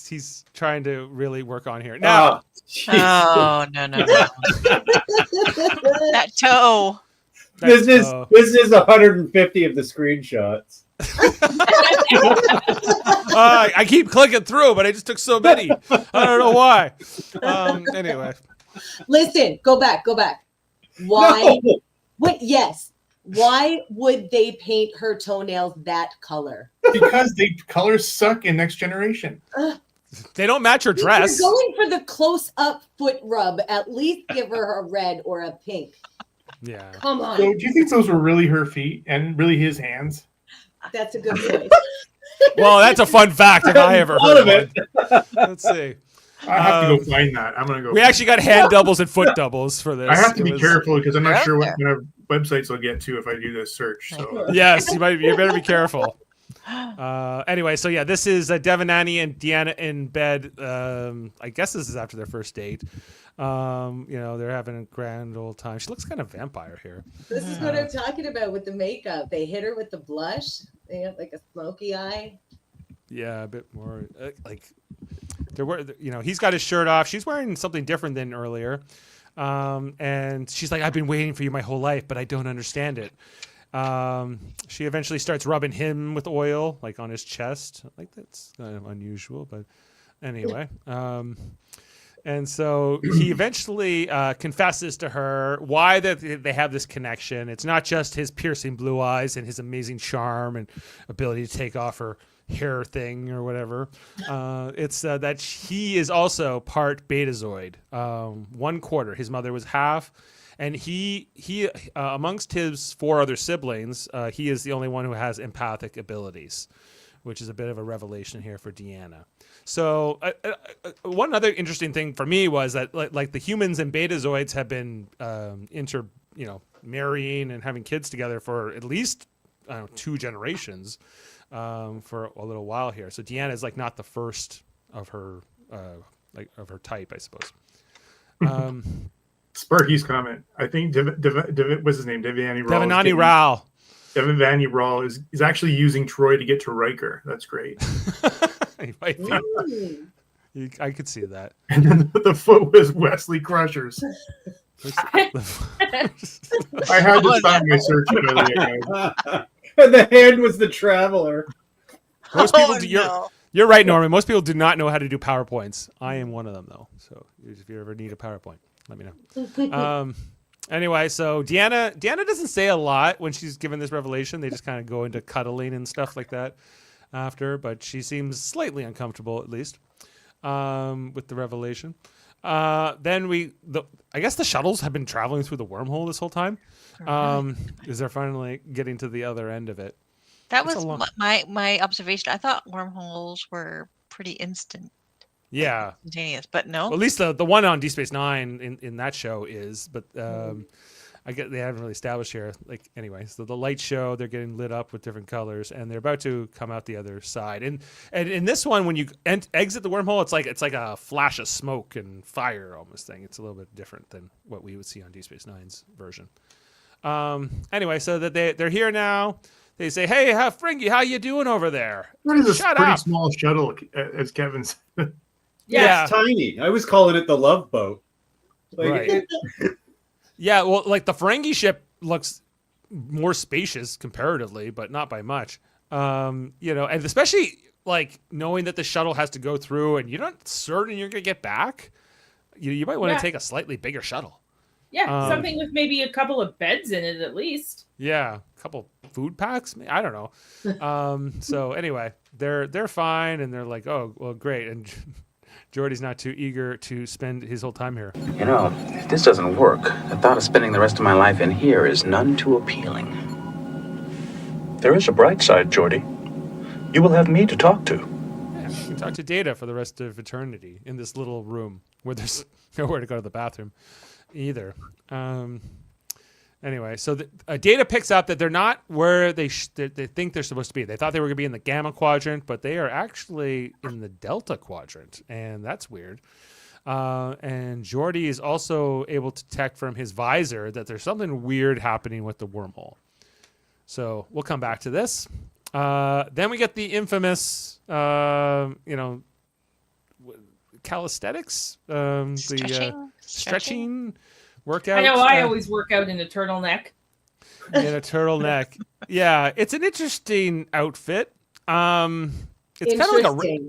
he's trying to really work on here now. Oh no. That toe. This is 150 of the screenshots. I keep clicking through, but I just took so many. I don't know why. Anyway, Listen, go back. Why? No! What? Yes. Why would they paint her toenails that color? Because the colors suck in Next Generation. they don't match her dress. If you're going for the close-up foot rub, at least give her a red or a pink. Yeah. Come on. So do you think those were really her feet and really his hands? That's a good point. Well, that's a fun fact if I ever heard of it. Let's see. I have to go find that. I'm gonna go. We actually got hand doubles and foot doubles for this. I have to be careful because I'm not They're sure out what kind of websites I'll get to if I do this search. So Yes, you better be careful. Anyway, so yeah, this is Devanani and Deanna in bed. I guess this is after their first date. They're having a grand old time. She looks kind of vampire here. This is what I'm talking about with the makeup. They hit her with the blush. They have like a smoky eye. Yeah, a bit more like there were. He's got his shirt off. She's wearing something different than earlier. And she's like, I've been waiting for you my whole life, but I don't understand it. She eventually starts rubbing him with oil, like on his chest. Like, that's kind of unusual, but anyway. And so he eventually confesses to her why that they have this connection. It's not just his piercing blue eyes and his amazing charm and ability to take off her hair thing or whatever. It's that he is also part Betazoid, 1/4. His mother was half, and he amongst his 4 other siblings, he is the only one who has empathic abilities, which is a bit of a revelation here for Deanna. So one other interesting thing for me was that like the humans and Betazoids have been marrying and having kids together for at least 2 generations. For a little while here, so Deanna is like not the first of her of her type, I suppose. Sparky's comment. I think what's his name? Devanani Rao. Devanani Rao is actually using Troi to get to Riker. That's great. He might be. I could see that. And then the foot was Wesley Crushers. I had to stop my search. And the hand was the Traveler. Most people you're right, Norman. Most people do not know how to do PowerPoints. I am one of them, though. So if you ever need a PowerPoint, let me know. Anyway, so Deanna doesn't say a lot when she's given this revelation. They just kind of go into cuddling and stuff like that after, but she seems slightly uncomfortable, at least, with the revelation. Then I guess the shuttles have been traveling through the wormhole this whole time. Is they're finally getting to the other end of it. That was my observation. I thought wormholes were pretty instantaneous, but no. Well, at least the one on Deep Space Nine in that show is, but they haven't really established here. Like anyway, so the light show, they're getting lit up with different colors, and they're about to come out the other side. And in this one, when you exit the wormhole, it's like a flash of smoke and fire almost thing. It's a little bit different than what we would see on Deep Space Nine's version. Anyway, so that they're here now. They say, "Hey, Fringy, how you doing over there?" What is this Shut pretty up. small shuttle, as Kevin said? Yeah, it's tiny. I was calling it the Love Boat. Like, right. Yeah, well, like the Ferengi ship looks more spacious comparatively, but not by much. And especially like knowing that the shuttle has to go through, and you're not certain you're gonna get back. You might want to take a slightly bigger shuttle. Yeah, something with maybe a couple of beds in it at least. Yeah, a couple food packs. I don't know. So anyway, they're fine, and they're like, oh, well, great. And Geordi's not too eager to spend his whole time here. You know, if this doesn't work, the thought of spending the rest of my life in here is none too appealing. There is a bright side, Geordi. You will have me to talk to. Yeah, you can talk to Data for the rest of eternity in this little room where there's nowhere to go to the bathroom either. Anyway, so Data picks up that they're not where they think they're supposed to be. They thought they were going to be in the Gamma Quadrant, but they are actually in the Delta Quadrant, and that's weird. And Geordi is also able to detect from his visor that there's something weird happening with the wormhole. So we'll come back to this. Then we get the infamous, calisthenics, stretching workout. I know I always work out in a turtleneck. In a turtleneck. Yeah, it's an interesting outfit. It's kind of like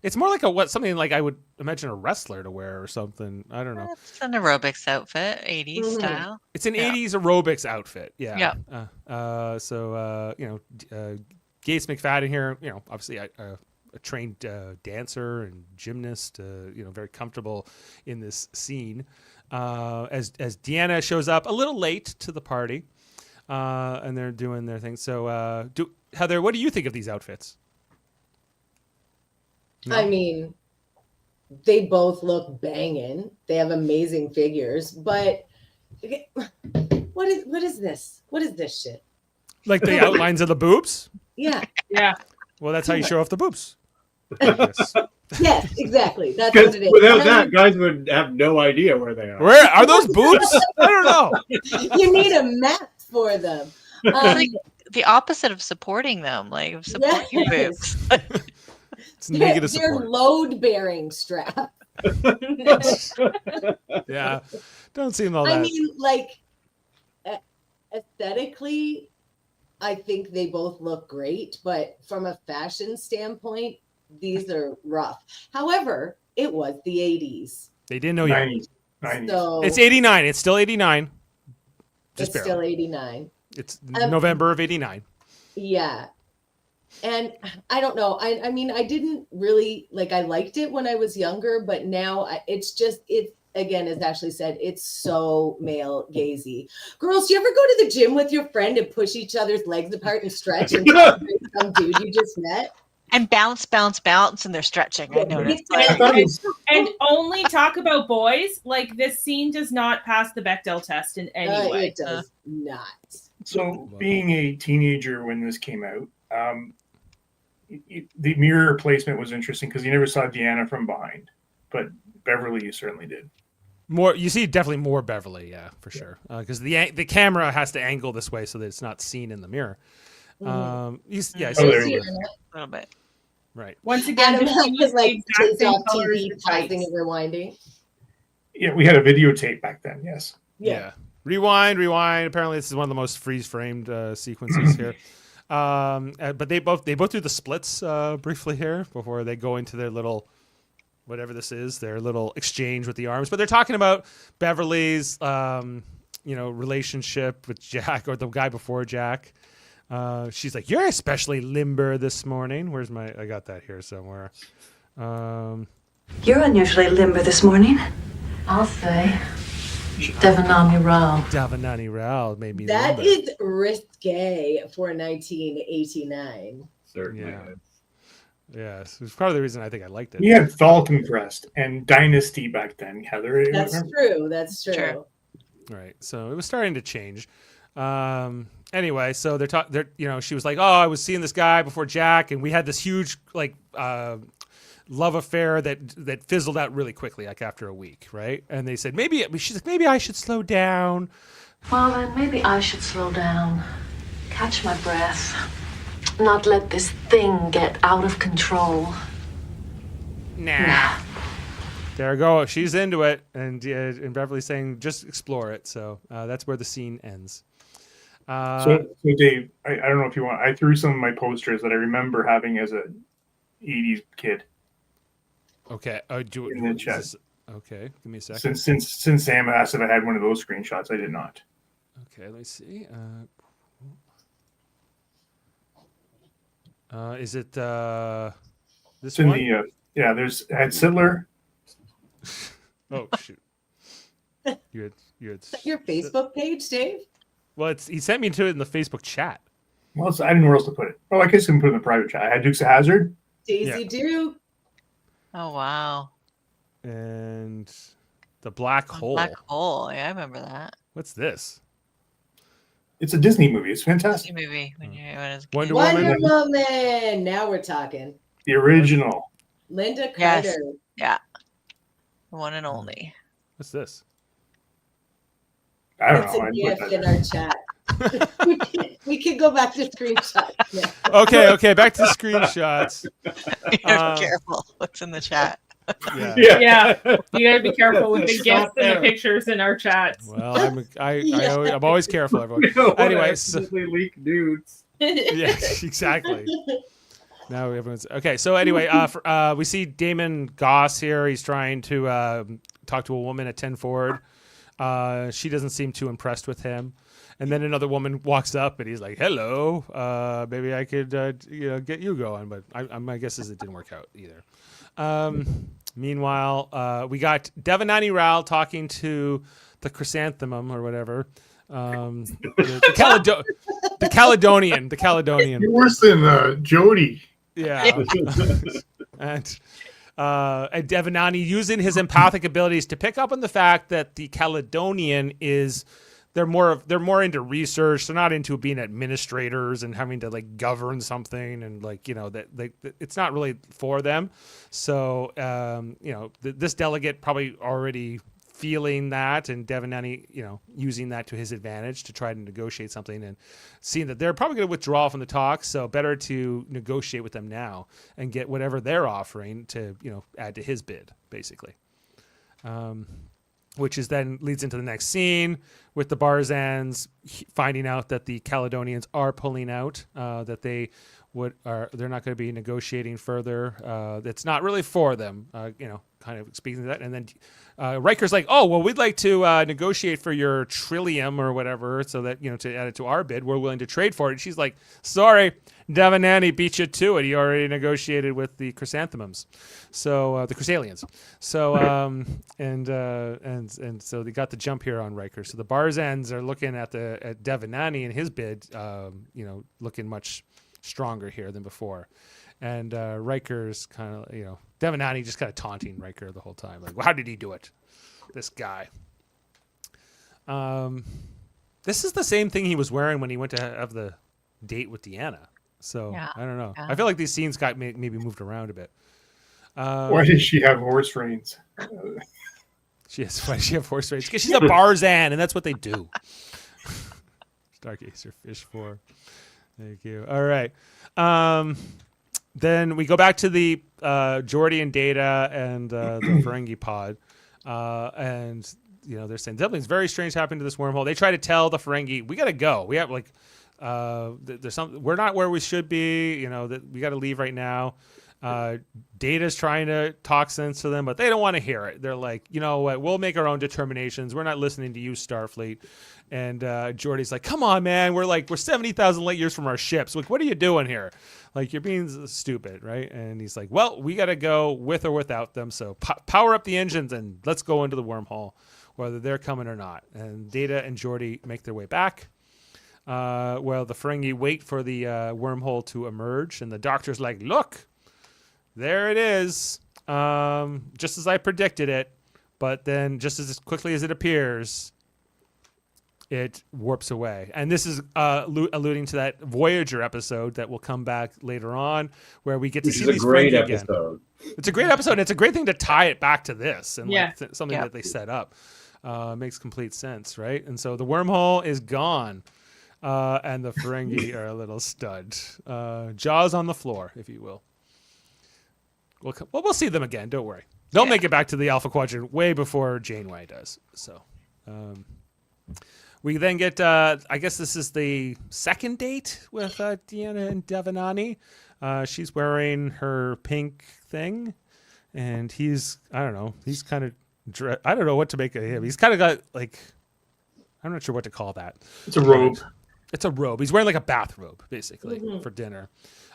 it's more like something like I would imagine a wrestler to wear or something. I don't know. It's an aerobics outfit, 80s style. It's an 80s aerobics outfit. Yeah. Yeah. Gates McFadden here, obviously a trained dancer and gymnast, very comfortable in this scene. As Deanna shows up a little late to the party, and they're doing their thing. So, Heather, what do you think of these outfits? No? I mean, they both look banging. They have amazing figures, but what is this? What is this shit? Like the outlines of the boobs? Yeah. Yeah. Well, that's how you show off the boobs. Yes, exactly. That's what it is. Without that, guys would have no idea where they are. Where are those boobs? I don't know. You need a map for them. Like the opposite of supporting them, like support your boobs. It's negative they're support. load-bearing strap. Yeah, don't seem all that. I mean, like aesthetically, I think they both look great, but from a fashion standpoint, these are rough. However, it was the 80s. They didn't know yet. 90s. So it's 89. It's still 89. It's still 89. It's November of 89. Yeah. And I don't know. I mean, I didn't really I liked it when I was younger, but now it's again, as Ashley said, it's so male gazy. Girls, do you ever go to the gym with your friend and push each other's legs apart and stretch and some dude you just met? And bounce, and they're stretching. I noticed. And only talk about boys. Like, this scene does not pass the Bechdel test in any way. It does not. So, being a teenager when this came out, the mirror placement was interesting because you never saw Deanna from behind, but Beverly, you certainly did. You see definitely more Beverly, yeah, for sure, because the camera has to angle this way so that it's not seen in the mirror. A little bit. Right. Once again, Adam this was like exact taped same off colors TV, as pausing tights. and rewinding. Yeah, we had a videotape back then. Yes. Yeah. Rewind. Apparently, this is one of the most freeze-framed sequences here. But they both do the splits briefly here before they go into their little, whatever this is, their little exchange with the arms. But they're talking about Beverly's, relationship with Jack, or the guy before Jack. She's like, "You're especially limber this morning." I got that here somewhere. You're unusually limber this morning. I'll say. Devanani Rao made me That limber. is risque for 1989. Certainly. Yeah. Yes, it's part of the reason I think I liked it. We had Falcon Crest and Dynasty back then, Heather. That's true. That's true. Right. So it was starting to change. Anyway, so they're she was like, "Oh, I was seeing this guy before Jack, and we had this huge love affair that fizzled out really quickly, like after a week, right?" And they said, she's like, maybe I should slow down. Well, then maybe I should slow down, catch my breath, not let this thing get out of control. Nah. There we go. She's into it, and Beverly's saying, "Just explore it." So that's where the scene ends. So Dave, I don't know if you want. I threw some of my posters that I remember having as a '80s kid. Okay. In the chat. Okay. Give me a second. Since Sam asked if I had one of those screenshots, I did not. Okay. Let's see. Is it this one? There's Ed Sittler. Oh shoot! You had your Facebook page, Dave? Well, he sent me to it in the Facebook chat. Well, I didn't know where else to put it. Oh, I guess I can put it in the private chat. I had Dukes of Hazzard. Daisy Duke. Oh wow! And the Black Hole. Black Hole. Yeah, I remember that. What's this? It's a Disney movie. It's fantastic. Disney movie when I was a kid. Wonder Woman. Now we're talking. The original. Linda Carter. Yes. Yeah. The one and only. What's this? I don't it's know. a gift in our chat. we can go back to screenshots. Yeah. Okay. Back to screenshots. Be careful what's in the chat. Yeah. You gotta be careful with the gifts and the pictures in our chats. Well, I'm always careful, everyone. Anyway, so, leak nudes. Yes, exactly. Now everyone's okay. So anyway, we see Damon Goss here. He's trying to talk to a woman at 10 Forward. She doesn't seem too impressed with him. And then another woman walks up, and he's like, "Hello, maybe I could, get you going." But my guess is it didn't work out either. Meanwhile, we got Devanani Rao talking to the chrysanthemum or whatever. The Caledonian. You're worse than Jody. Yeah. And Devanani using his empathic abilities to pick up on the fact that the Caledonian they're more into research. They're not into being administrators and having to govern something and that it's not really for them. So this delegate probably already feeling that, and Devanani using that to his advantage to try to negotiate something, and seeing that they're probably going to withdraw from the talks. So better to negotiate with them now and get whatever they're offering to add to his bid, basically. Which then leads into the next scene with the Barzans finding out that the Caledonians are pulling out, that they're not going to be negotiating further. That's not really for them, kind of speaking to that. And then Riker's like, "Oh, well, we'd like to negotiate for your trillium or whatever, so that to add it to our bid, we're willing to trade for it." And she's like, "Sorry, Devanani beat you to it. He already negotiated with the chrysanthemums, so the Chrysalians. So and so they got the jump here on Riker. So the Barzans are looking at Devanani and his bid, looking much stronger here than before." And Riker's kind of, Devanani just kind of taunting Riker the whole time. Like, well, how did he do it? This guy. This is the same thing he was wearing when he went to have the date with Deanna. So, yeah, I don't know. Yeah. I feel like these scenes got maybe moved around a bit. Why does she have horse reins? Why does she have horse reins? Because she's a Barzan, and that's what they do. Stargazer Fish 4. Thank you. All right. Then we go back to the Geordi and Data and the Ferengi pod. And, they're saying something's very strange happening to this wormhole. They try to tell the Ferengi, we got to go. We have, there's something, we're not where we should be. That we got to leave right now. Data's trying to talk sense to them, but they don't want to hear it. They're like, you know what? We'll make our own determinations. We're not listening to you, Starfleet. And Geordi's like, come on, man. We're 70,000 light years from our ships. Like, what are you doing here? You're being stupid, right? And he's like, well, we got to go with or without them. So power up the engines and let's go into the wormhole, whether they're coming or not. And Data and Geordi make their way back. Well, the Ferengi wait for the wormhole to emerge. And the doctor's like, look, there it is. Just as I predicted it. But then just as quickly as it appears, it warps away. And this is alluding to that Voyager episode that will come back later on, where we get to see these great Ferengi episode. again. It's a great episode. And it's a great thing to tie it back to this and Yeah. something that they set up. Makes complete sense, right? And so the wormhole is gone, and the Ferengi are a little stunned. Jaws on the floor, if you will. We'll see them again. Don't worry. They'll make it back to the Alpha Quadrant way before Janeway does. So we then get, I guess this is the second date with Deanna and Devanani. She's wearing her pink thing, and he's, I don't know, he's kind of, I don't know what to make of him. He's kind of got like, I'm not sure what to call that. It's a robe. It's a robe. He's wearing like a bathrobe, basically, for dinner.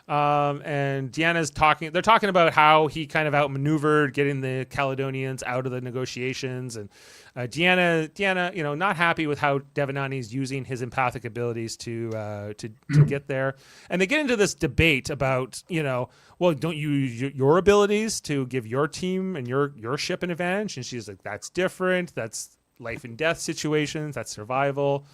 And Deanna's talking. They're talking about how he kind of outmaneuvered getting the Caledonians out of the negotiations, and Deanna, you know, not happy with how Devanani's using his empathic abilities to get there. And they get into this debate about, you know, well, don't you use your abilities to give your team and your ship an advantage? And she's like, that's different. That's life and death situations. That's survival.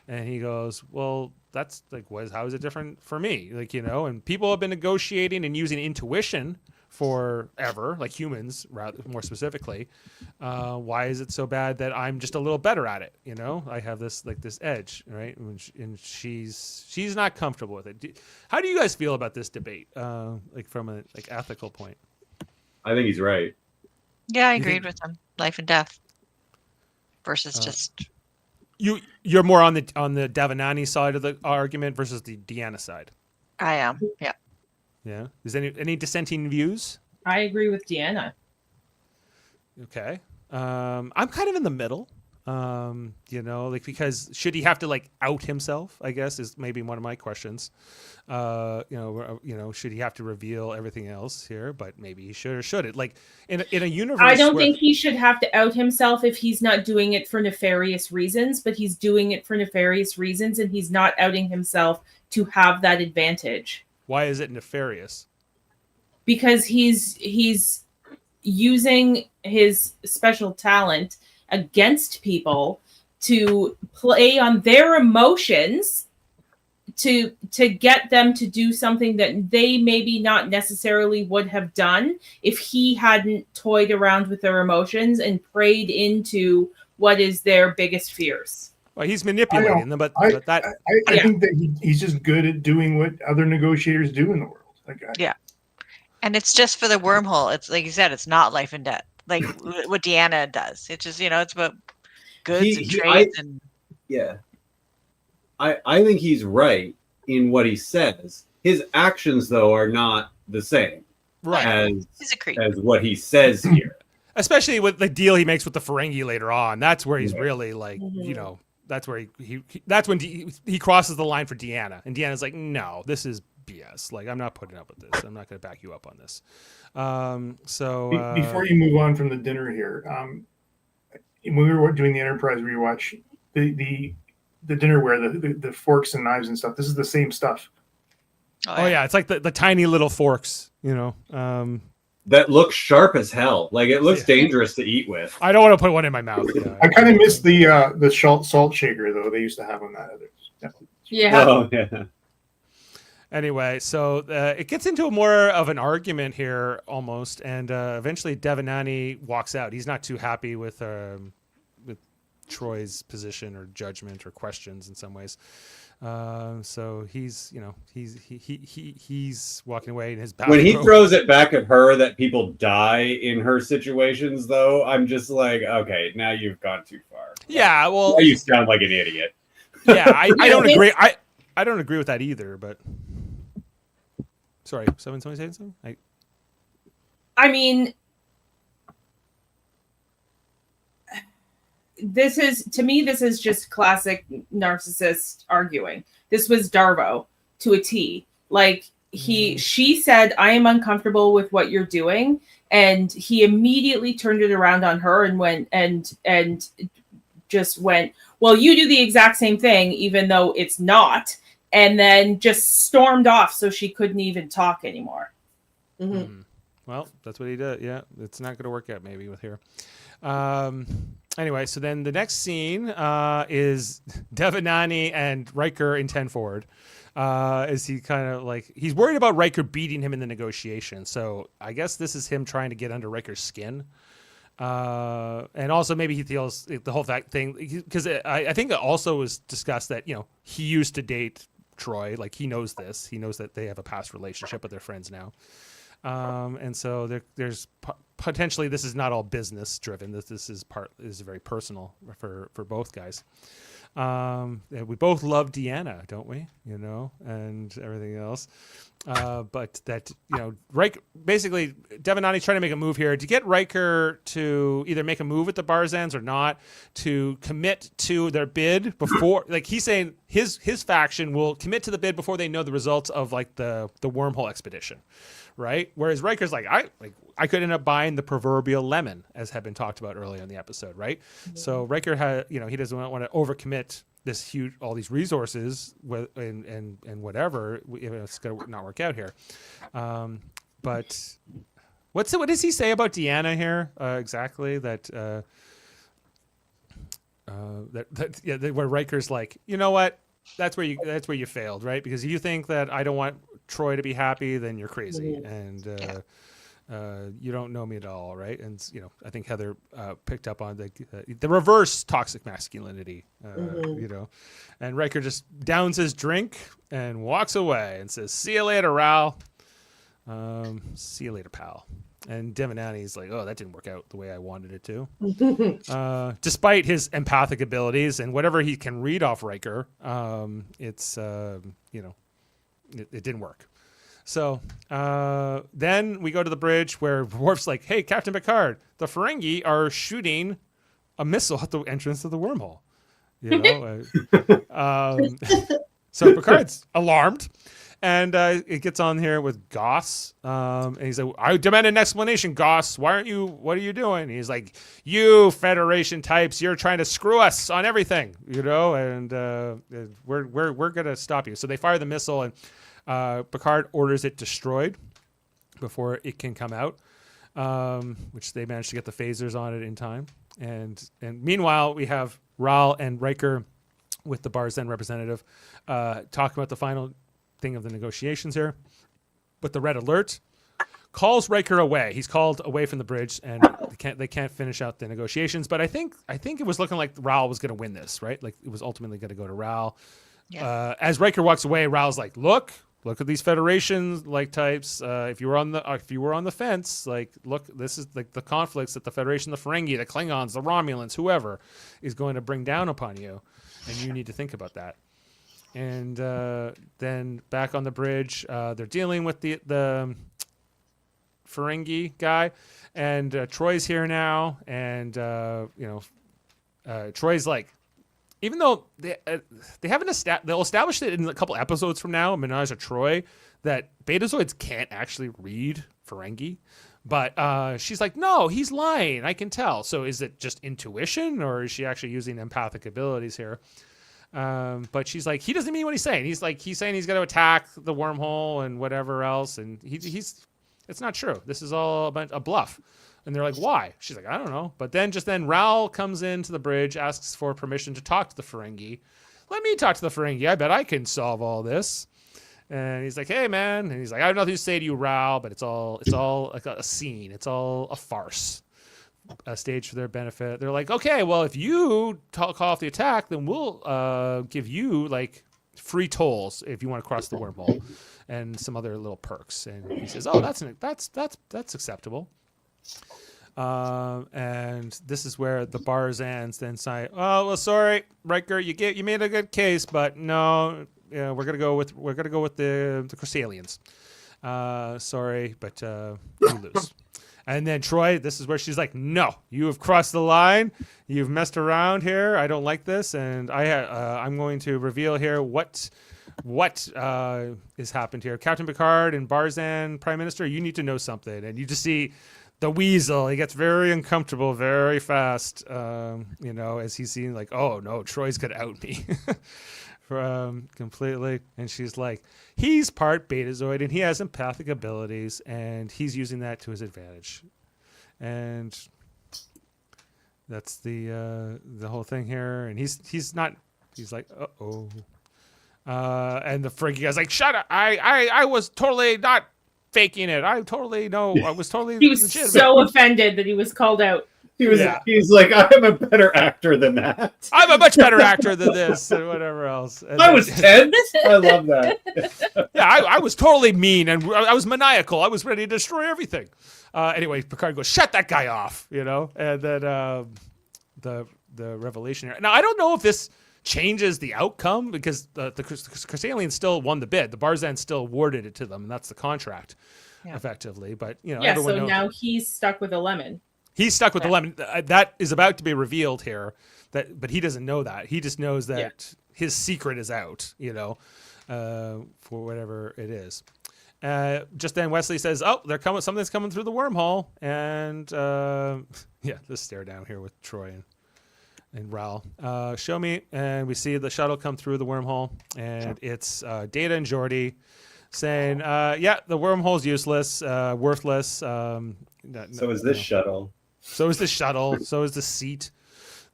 And he goes, well, that's like, how is it different for me? Like, you know, and people have been negotiating and using intuition forever, like humans, rather more specifically. Why is it so bad that I'm just a little better at it? You know, I have this edge, right? And she's not comfortable with it. How do you guys feel about this debate? Like from a ethical point? I think he's right. Yeah, I agreed with him. Life and death versus just. You're more on the Devanani side of the argument versus the Deanna side. I am. Yeah. Yeah. Is any dissenting views? I agree with Deanna. Okay. I'm kind of in the middle. You know, like, because should he have to like out himself, I guess, is maybe one of my questions. You know, should he have to reveal everything else here? But maybe he should or shouldn't. Like in a universe, I don't think he should have to out himself if he's not doing it for nefarious reasons, but he's doing it for nefarious reasons, and he's not outing himself to have that advantage. Why is it nefarious? Because he's using his special talent against people to play on their emotions to get them to do something that they maybe not necessarily would have done if he hadn't toyed around with their emotions and preyed into what is their biggest fears. Well, he's manipulating them, but I think that he's just good at doing what other negotiators do in the world. Yeah. And it's just for the wormhole. It's like you said, it's not life and death. Like what Deanna does. It's just, you know, it's about goods and trades Yeah. I think he's right in what he says. His actions, though, are not the same. Right. As what he says here. Especially with the deal he makes with the Ferengi later on. That's where he's really like, you know, that's where that's when he crosses the line for Deanna. And Deanna's like, no, this is BS. Like, I'm not putting up with this. I'm not going to back you up on this. Before you move on from the dinner here, when we were doing the Enterprise rewatch, the dinnerware, the forks and knives and stuff, this is the same stuff. Oh yeah, it's like the tiny little forks, you know. That looks sharp as hell. Like, it looks dangerous to eat with. I don't want to put one in my mouth. I kind of miss the salt shaker though. They used to have on that other. Yeah. Oh, yeah. Anyway, so it gets into more of an argument here almost, and eventually Devanani walks out. He's not too happy with Troi's position or judgment or questions in some ways. So he's walking away in his bathrobe. When he throws it back at her that people die in her situations, though, I'm just like, okay, now you've gone too far. Yeah, well, now you sound like an idiot. Yeah, I don't agree. I don't agree with that either. But sorry, someone saying something? I mean, this is just classic narcissist arguing. This was Darvo to a T. Like she said, I am uncomfortable with what you're doing. And he immediately turned it around on her and went and just went, well, you do the exact same thing, even though it's not. And then just stormed off so she couldn't even talk anymore. Mm-hmm. Well, that's what he did. Yeah, it's not going to work out maybe with here. Anyway, so then the next scene is Devanani and Riker in 10 forward. Is he kind of like, he's worried about Riker beating him in the negotiation. So I guess this is him trying to get under Riker's skin. And also maybe he feels the whole fact thing, because I think it also was discussed that, you know, he used to date Troi. Like, he knows this. He knows that they have a past relationship, but they're friends now. And so there's potentially, this is not all business driven. This is very personal for both guys. We both love Deanna, don't we? You know, and everything else. But that, you know, basically Devanani's trying to make a move here to get Riker to either make a move with the Barzans or not, to commit to their bid before, like he's saying his faction will commit to the bid before they know the results of like the wormhole expedition. Right. Whereas Riker's like, I could end up buying the proverbial lemon, as had been talked about earlier in the episode. Right. Mm-hmm. So Riker had, you know, he doesn't want to overcommit all these resources and whatever. It's going to not work out here. But what does he say about Deanna here? Exactly that, where Riker's like, you know what? That's where you failed, right? Because you think that I don't want Troi to be happy, then you're crazy, and you don't know me at all, right? And you know, I think Heather picked up on the reverse toxic masculinity, you know. And Riker just downs his drink and walks away and says, "See you later, Ral. See you later, pal." And Devanani's like, "Oh, that didn't work out the way I wanted it to." Despite his empathic abilities and whatever he can read off Riker, it's you know, it didn't work. So then we go to the bridge where Worf's like, "Hey, Captain Picard, the Ferengi are shooting a missile at the entrance of the wormhole." You know, so Picard's alarmed. And it gets on here with Goss, and he's like, "I demand an explanation, Goss. What are you doing?" And he's like, "You Federation types, you're trying to screw us on everything, you know, and we're gonna stop you." So they fire the missile, and Picard orders it destroyed before it can come out, which they managed to get the phasers on it in time. And meanwhile, we have Ral and Riker with the Barzan representative talking about the final thing of the negotiations here, but the red alert calls Riker away. He's called away from the bridge, and they can't finish out the negotiations. But I think it was looking like Ral was going to win this, right? Like it was ultimately going to go to Ral. Yeah. As Riker walks away, Ral's like, "Look at these Federation like types. If you were on the fence, like, look, this is like the conflicts that the Federation, the Ferengi, the Klingons, the Romulans, whoever is going to bring down upon you, and you need to think about that." And then back on the bridge, they're dealing with the Ferengi guy, and Troy's here now, and you know, Troy's like, even though they haven't they'll establish it in a couple episodes from now, Menage a Troi, that Betazoids can't actually read Ferengi, but she's like, "No, he's lying. I can tell." So is it just intuition, or is she actually using empathic abilities here? But she's like, he doesn't mean what he's saying. He's saying he's going to attack the wormhole and whatever else. And it's not true. This is all a bluff. And they're like, "Why?" She's like, "I don't know." But then Ral comes into the bridge, asks for permission to talk to the Ferengi. "Let me talk to the Ferengi. I bet I can solve all this." And he's like, "Hey, man." And he's like, "I have nothing to say to you, Ral, but it's all like a scene. It's all a farce. A stage for their benefit." They're like, "Okay, well, if you call off the attack, then we'll give you like free tolls if you want to cross the wormhole and some other little perks." And he says, "Oh, that's acceptable." And this is where the Barzans then say, "Oh, well, sorry, Riker, you made a good case, but no, we're gonna go with the Chrysalians. Sorry, but you lose." And then Troi, this is where she's like, "No, you have crossed the line. You've messed around here. I don't like this, and I'm going to reveal here what has happened here. Captain Picard and Barzan Prime Minister, you need to know something." And you just see the Weasel. He gets very uncomfortable very fast, you know, as he's seeing like, "Oh no, Troy's gonna out me." completely. And she's like, he's part Betazoid and he has empathic abilities and he's using that to his advantage. And that's the whole thing here. And he's like, uh-oh. And the freaky guy's like, shut up. I was totally not faking it. I was totally He was legitimate. so offended that he was called out. He's like, I'm a better actor than that. I'm a much better actor than this and whatever else. And I was tense. I love that. Yeah, I was totally mean and I was maniacal. I was ready to destroy everything. Anyway, Picard goes, shut that guy off, and then the revelation here. Now, I don't know if this changes the outcome because the Crystalians still won the bid. The Barzan still awarded it to them, and that's the contract, effectively. But, everyone knows. Now he's stuck with a lemon. He's stuck with the lemon. That is about to be revealed here, but he doesn't know that. He just knows that his secret is out, for whatever it is. Just then Wesley says, oh, something's coming through the wormhole. And this stare down here with Troi and Ral. Show me. And we see the shuttle come through the wormhole. And it's Data and Geordi saying, the wormhole's useless, worthless. So is this shuttle. So is the shuttle. So is the seat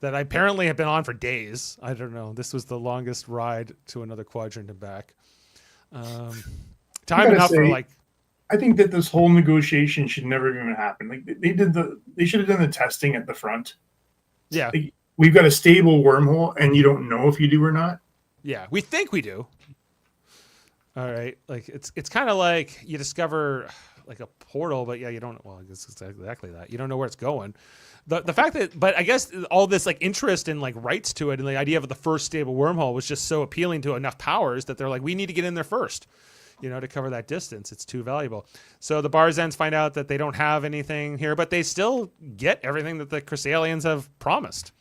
that I apparently have been on for days. I don't know. This was the longest ride to another quadrant and back. Time enough for I think that this whole negotiation should never even happen. Like they should have done the testing at the front. Yeah. Like, we've got a stable wormhole and you don't know if you do or not. Yeah, we think we do. All right. Like it's kind of like you discover like a portal, but you don't. Well, it's exactly that. You don't know where it's going. The fact that, but I guess all this like interest and like rights to it and the idea of the first stable wormhole was just so appealing to enough powers that they're like, we need to get in there first, to cover that distance. It's too valuable. So the Barzans find out that they don't have anything here, but they still get everything that the Crystalians have promised,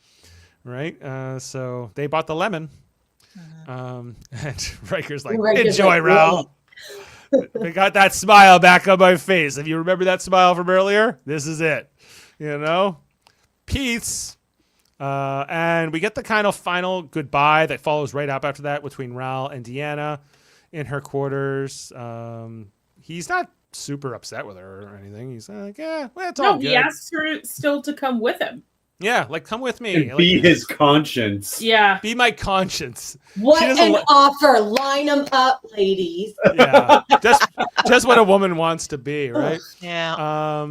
right? So they bought the lemon. And Riker's like, enjoy, Ral. I got that smile back on my face. If you remember that smile from earlier, this is it. Peace. And we get the kind of final goodbye that follows right up after that between Ral and Deanna in her quarters. He's not super upset with her or anything. He's like, it's all good. He asks her still to come with him. Yeah, like come with me. And be his conscience. Yeah. Be my conscience. What an offer. Line them up, ladies. Yeah. Just what a woman wants to be, right? Yeah.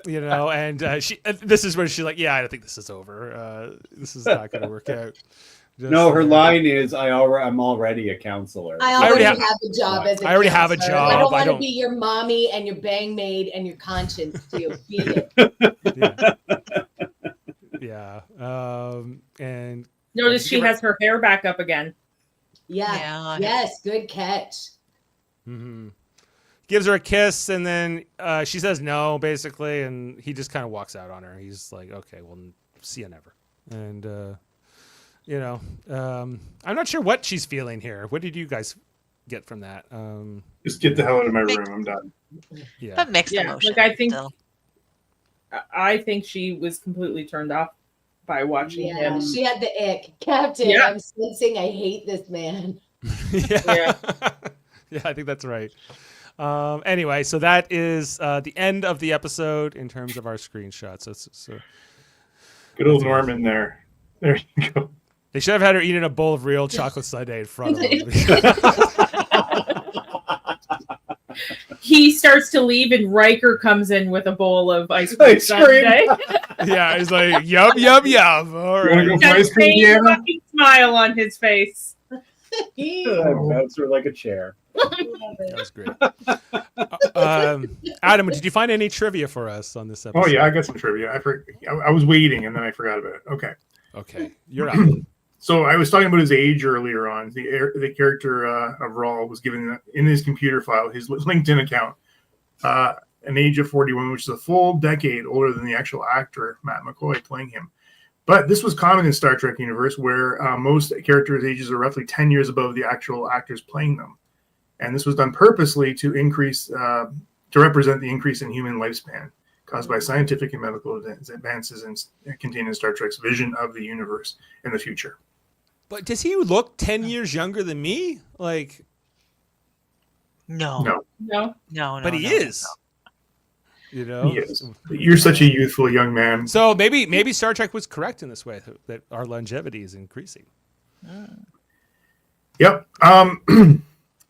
And this is where she's like, I don't think this is over. This is not going to work out. Her line is, I'm already a counselor. I already have a job as a I already have a counselor. job. I don't want to be your mommy and your bang maid and your conscience too. Be it. Yeah. And notice she has her hair back up again. Yeah. Yes. Good catch. Mm-hmm. Gives her a kiss and then she says no, basically, and he just kind of walks out on her. He's like, okay, well, see you never. And I'm not sure what she's feeling here. What did you guys get from that? Just get the hell out of my room. I'm done. Yeah. But mixed emotion. I think she was completely turned off by watching him. She had the ick. Captain, I'm sensing I hate this man. Yeah, I think that's right. Anyway, so that is the end of the episode in terms of our screenshots. So good old Norman there. There you go. They should have had her eating a bowl of real chocolate sundae in front of them. He starts to leave and Riker comes in with a bowl of ice cream sundae. Yeah, he's like, yum, yum, yum. All right. You want to go for ice cream, a fucking smile on his face. Bounce her like a chair. That was great. Adam, did you find any trivia for us on this episode? Oh, yeah, I got some trivia. I was waiting and then I forgot about it. Okay, you're up. So I was talking about his age earlier on. The character of Raul was given in his computer file, his LinkedIn account, an age of 41, which is a full decade older than the actual actor, Matt McCoy, playing him. But this was common in Star Trek universe where most characters' ages are roughly 10 years above the actual actors playing them. And this was done purposely to increase, to represent the increase in human lifespan caused by scientific and medical advances contained in Star Trek's vision of the universe in the future. But does he look 10 years younger than me? Like, No. But he is. You know, yes. You're such a youthful young man. So maybe Star Trek was correct in this way, that our longevity is increasing. Yep.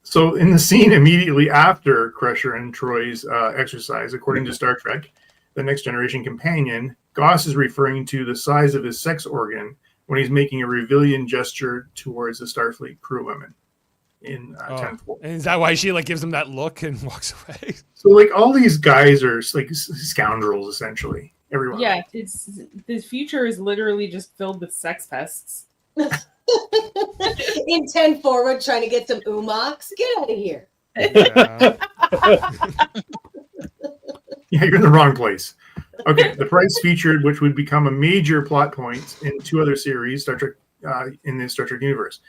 So in the scene immediately after Crusher and Troy's exercise, according to Star Trek, The Next Generation companion, Goss is referring to the size of his sex organ when he's making a revealing gesture towards the Starfleet crew women in 10-4. And is that why she like gives him that look and walks away? So like all these guys are like scoundrels, essentially. Everyone. Yeah, the future is literally just filled with sex pests. In 10 forward, trying to get some umox. Get out of here. Yeah, you're in the wrong place. Okay, the price featured, which would become a major plot point in 2 other series, Star Trek in the Star Trek universe.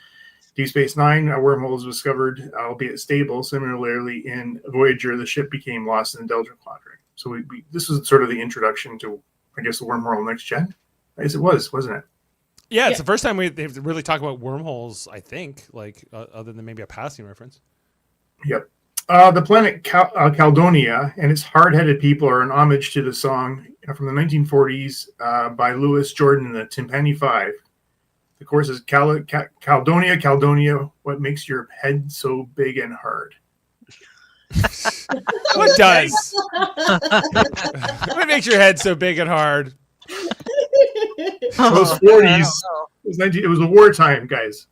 Deep Space Nine, a wormhole was discovered, albeit stable. Similarly, in Voyager, the ship became lost in the Delta Quadrant. So this was sort of the introduction to, I guess, the wormhole Next Gen. I guess it was, wasn't it? Yeah, it's the first time they've really talked about wormholes, I think, like other than maybe a passing reference. Yep. The planet Caldonia and its hard-headed people are an homage to the song from the 1940s by Louis Jordan and the Timpani Five. The chorus is Caldonia, Caldonia, what makes your head so big and hard? What does? What makes your head so big and hard? Those 40s. It was a wartime, guys.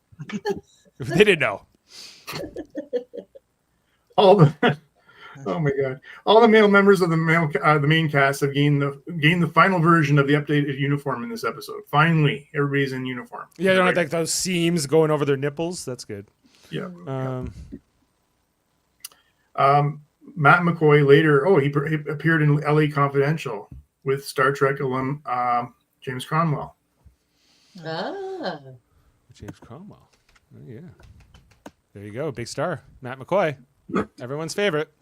They didn't know. Oh my god! All the male members of the main cast have gained the final version of the updated uniform in this episode. Finally, everybody's in uniform. Yeah, they don't have like those seams going over their nipples. That's good. Yeah. Matt McCoy later. Oh, he appeared in L.A. Confidential with Star Trek alum James Cromwell. James Cromwell. Oh, yeah. There you go, big star, Matt McCoy. Everyone's favorite.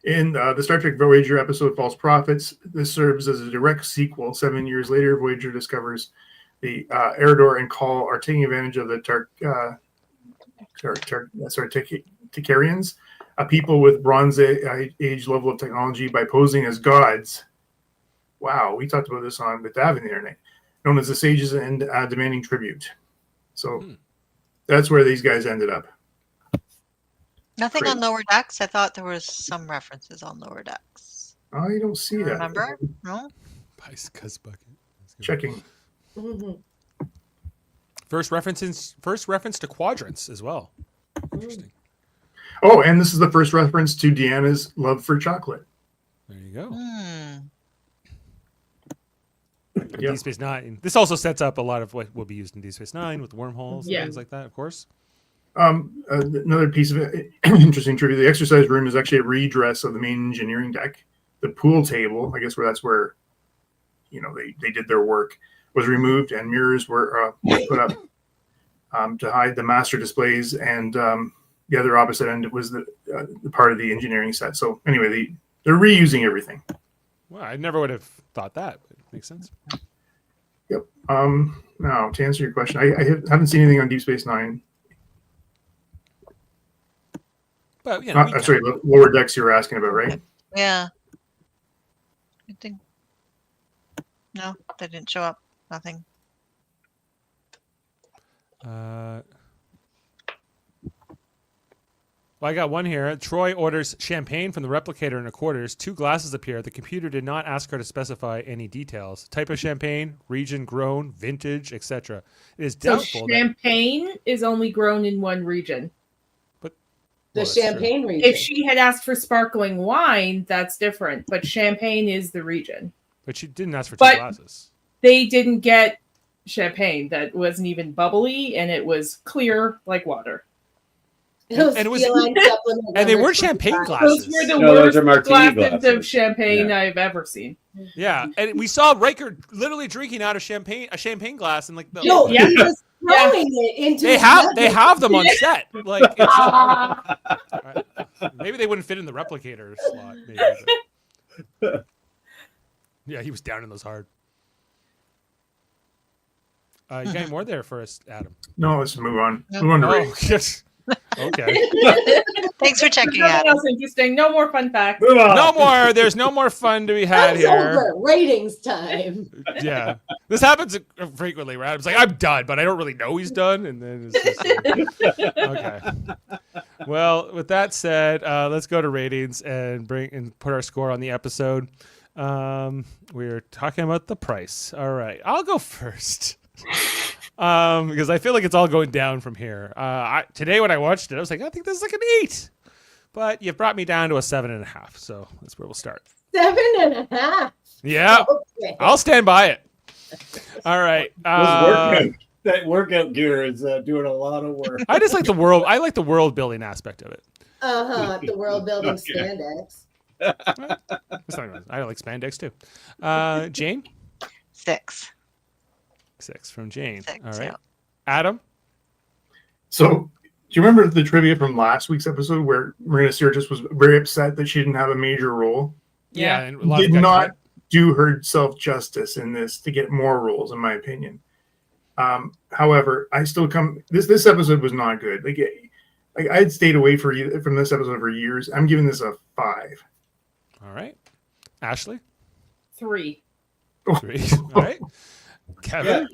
In the Star Trek Voyager episode False Prophets, this serves as a direct sequel. 7 years later, Voyager discovers the Eridor and Call are taking advantage of the Ticarians, a people with Bronze Age level of technology, by posing as gods. Wow, we talked about this on Betazoid the internet, known as the Sages, and demanding tribute. So that's where these guys ended up. Nothing Great. on Lower Decks. I thought there was some references on Lower Decks. I don't see that. Remember? No. Bicycus bucket. Checking. First reference to quadrants as well. Interesting. Oh, and this is the first reference to Deanna's love for chocolate. There you go. Yep. Deep Space Nine. This also sets up a lot of what will be used in Deep Space Nine with wormholes and things like that, of course. Another piece of interesting trivia: the exercise room is actually a redress of the main engineering deck. The pool table, I guess, that's where they did their work, was removed, and mirrors were put up to hide the master displays, and the other opposite end was the part of the engineering set. So anyway, they're reusing everything. Well, I never would have thought that, but it makes sense. Yep. Now, to answer your question, I haven't seen anything on Deep Space Nine. But sorry, Lower Decks you were asking about, right? Yeah. I think. No, they didn't show up. Nothing. Well, I got one here. Troi orders champagne from the replicator in her quarters. 2 glasses appear. The computer did not ask her to specify any details. Type of champagne, region grown, vintage, etc. It is doubtful. So champagne is only grown in one region. The champagne region. If she had asked for sparkling wine, that's different. But champagne is the region. But she didn't ask for 2 glasses. They didn't get champagne that wasn't even bubbly, and it was clear like water. And they weren't champagne glasses. Those were the worst glasses of champagne I've ever seen. Yeah, and we saw Riker literally drinking out of a champagne glass, and like he was throwing it into. They have them on set. Like, maybe they wouldn't fit in the replicator slot. Maybe, but. Yeah, he was down in those hard. You got any more there for us, Adam? No, let's move on. Move on to ratings. Yes. Okay. Thanks for checking Nothing out. else interesting. No more fun facts. Move on. No more. There's no more fun to be had That's here. over. Ratings time. Yeah, this happens frequently. Where Adam's like, "I'm done," but I don't really know he's done, and then it's just okay. Well, with that said, let's go to ratings and put our score on the episode. We're talking about the price. All right, I'll go first. Because I feel like it's all going down from here. Today when I watched it, I was like, I think this is like an 8. But you brought me down to a 7.5. So that's where we'll start. 7.5. Yeah. Okay. I'll stand by it. All right. That workout gear is doing a lot of work. I just like the world. I like the world building aspect of it. The world building spandex. I like spandex too. Jane? 6. 6 from Jane. 6, All right. yeah. Adam? So, do you remember the trivia from last week's episode where Marina Sirtis was very upset that she didn't have a major role? Yeah. And Did not do herself justice in this to get more roles, in my opinion. However, I still this episode was not good. Like I had stayed away from this episode for years. I'm giving this a 5. All right. Ashley? 3. 3. All right. Kevin?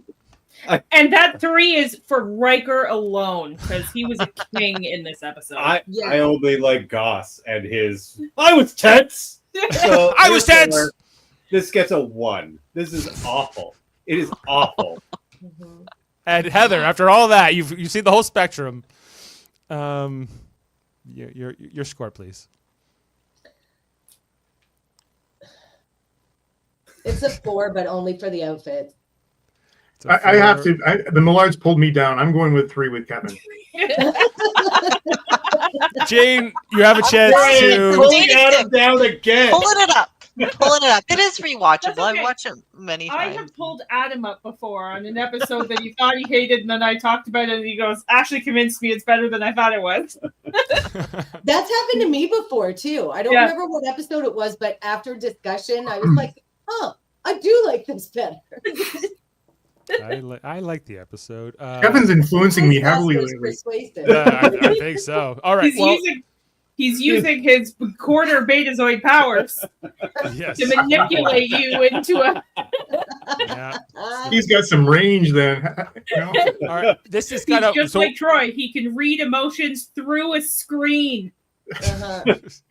Yeah. And that 3 is for Riker alone, because he was a king in this episode. I only like Goss and his. I was tense. So I was tense. This gets a 1. This is awful. It is awful. And Heather, after all that, you see the whole spectrum. Your score, please. It's a 4, but only for the outfit. I have to. The Millards pulled me down. I'm going with 3 with Kevin. Jane, you have a chance to pulling Adam down again. Pulling it up. It is rewatchable. Okay. I've watched it many I times. have pulled Adam up before on an episode that he thought he hated, and then I talked about it, and he goes, "Actually, convinced me it's better than I thought it was." That's happened to me before too. I don't remember what episode it was, but after discussion, I was like, "Oh, I do like this better." I like the episode. Kevin's influencing me heavily lately. Persuasive. I think so. All right. He's using his quarter Betazoid powers to manipulate you into a. Yeah. He's got some range then. All right. This is kind of just like Troi. He can read emotions through a screen. This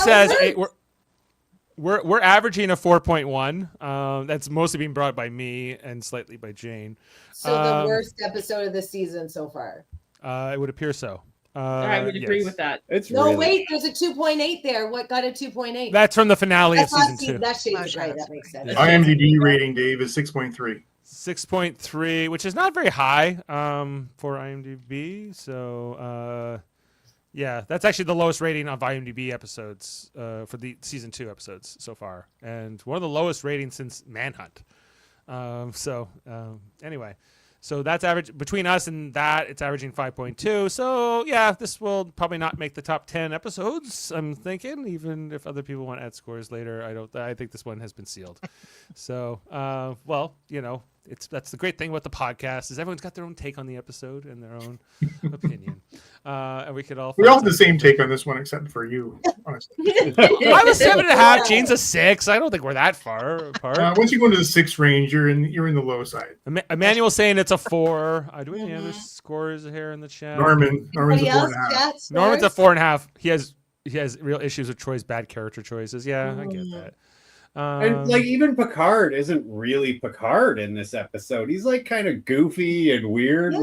has we're averaging a 4.1. That's mostly being brought by me and slightly by Jane. So the worst episode of the season so far. It would appear so. I would agree with that. It's wait, there's a 2.8 there. What got a 2.8? That's from the finale of season 2. That shades right. That makes sense. IMDb rating, Dave, is 6.3. 6.3, which is not very high for IMDb. So, yeah, that's actually the lowest rating of IMDb episodes for the season 2 episodes so far, and one of the lowest ratings since Manhunt. Anyway. So that's average between us and that. It's averaging 5.2. So yeah, this will probably not make the top 10 episodes. I'm thinking, even if other people want to add scores later, I think this one has been sealed. So, well, that's the great thing about the podcast is everyone's got their own take on the episode and their own opinion. And we all have the same take on this one, except for you, honestly. I was 7.5. Jane's a 6. I don't think we're that far apart. Once you go into the 6 range, you're in the low side. Emmanuel's saying it's a 4. Do we have any other scores here in the chat? Norman's a 4.5. Norman's a 4.5. He has real issues with Troi's bad character choices. Yeah, I get that. And even Picard isn't really Picard in this episode. He's like kind of goofy and weird.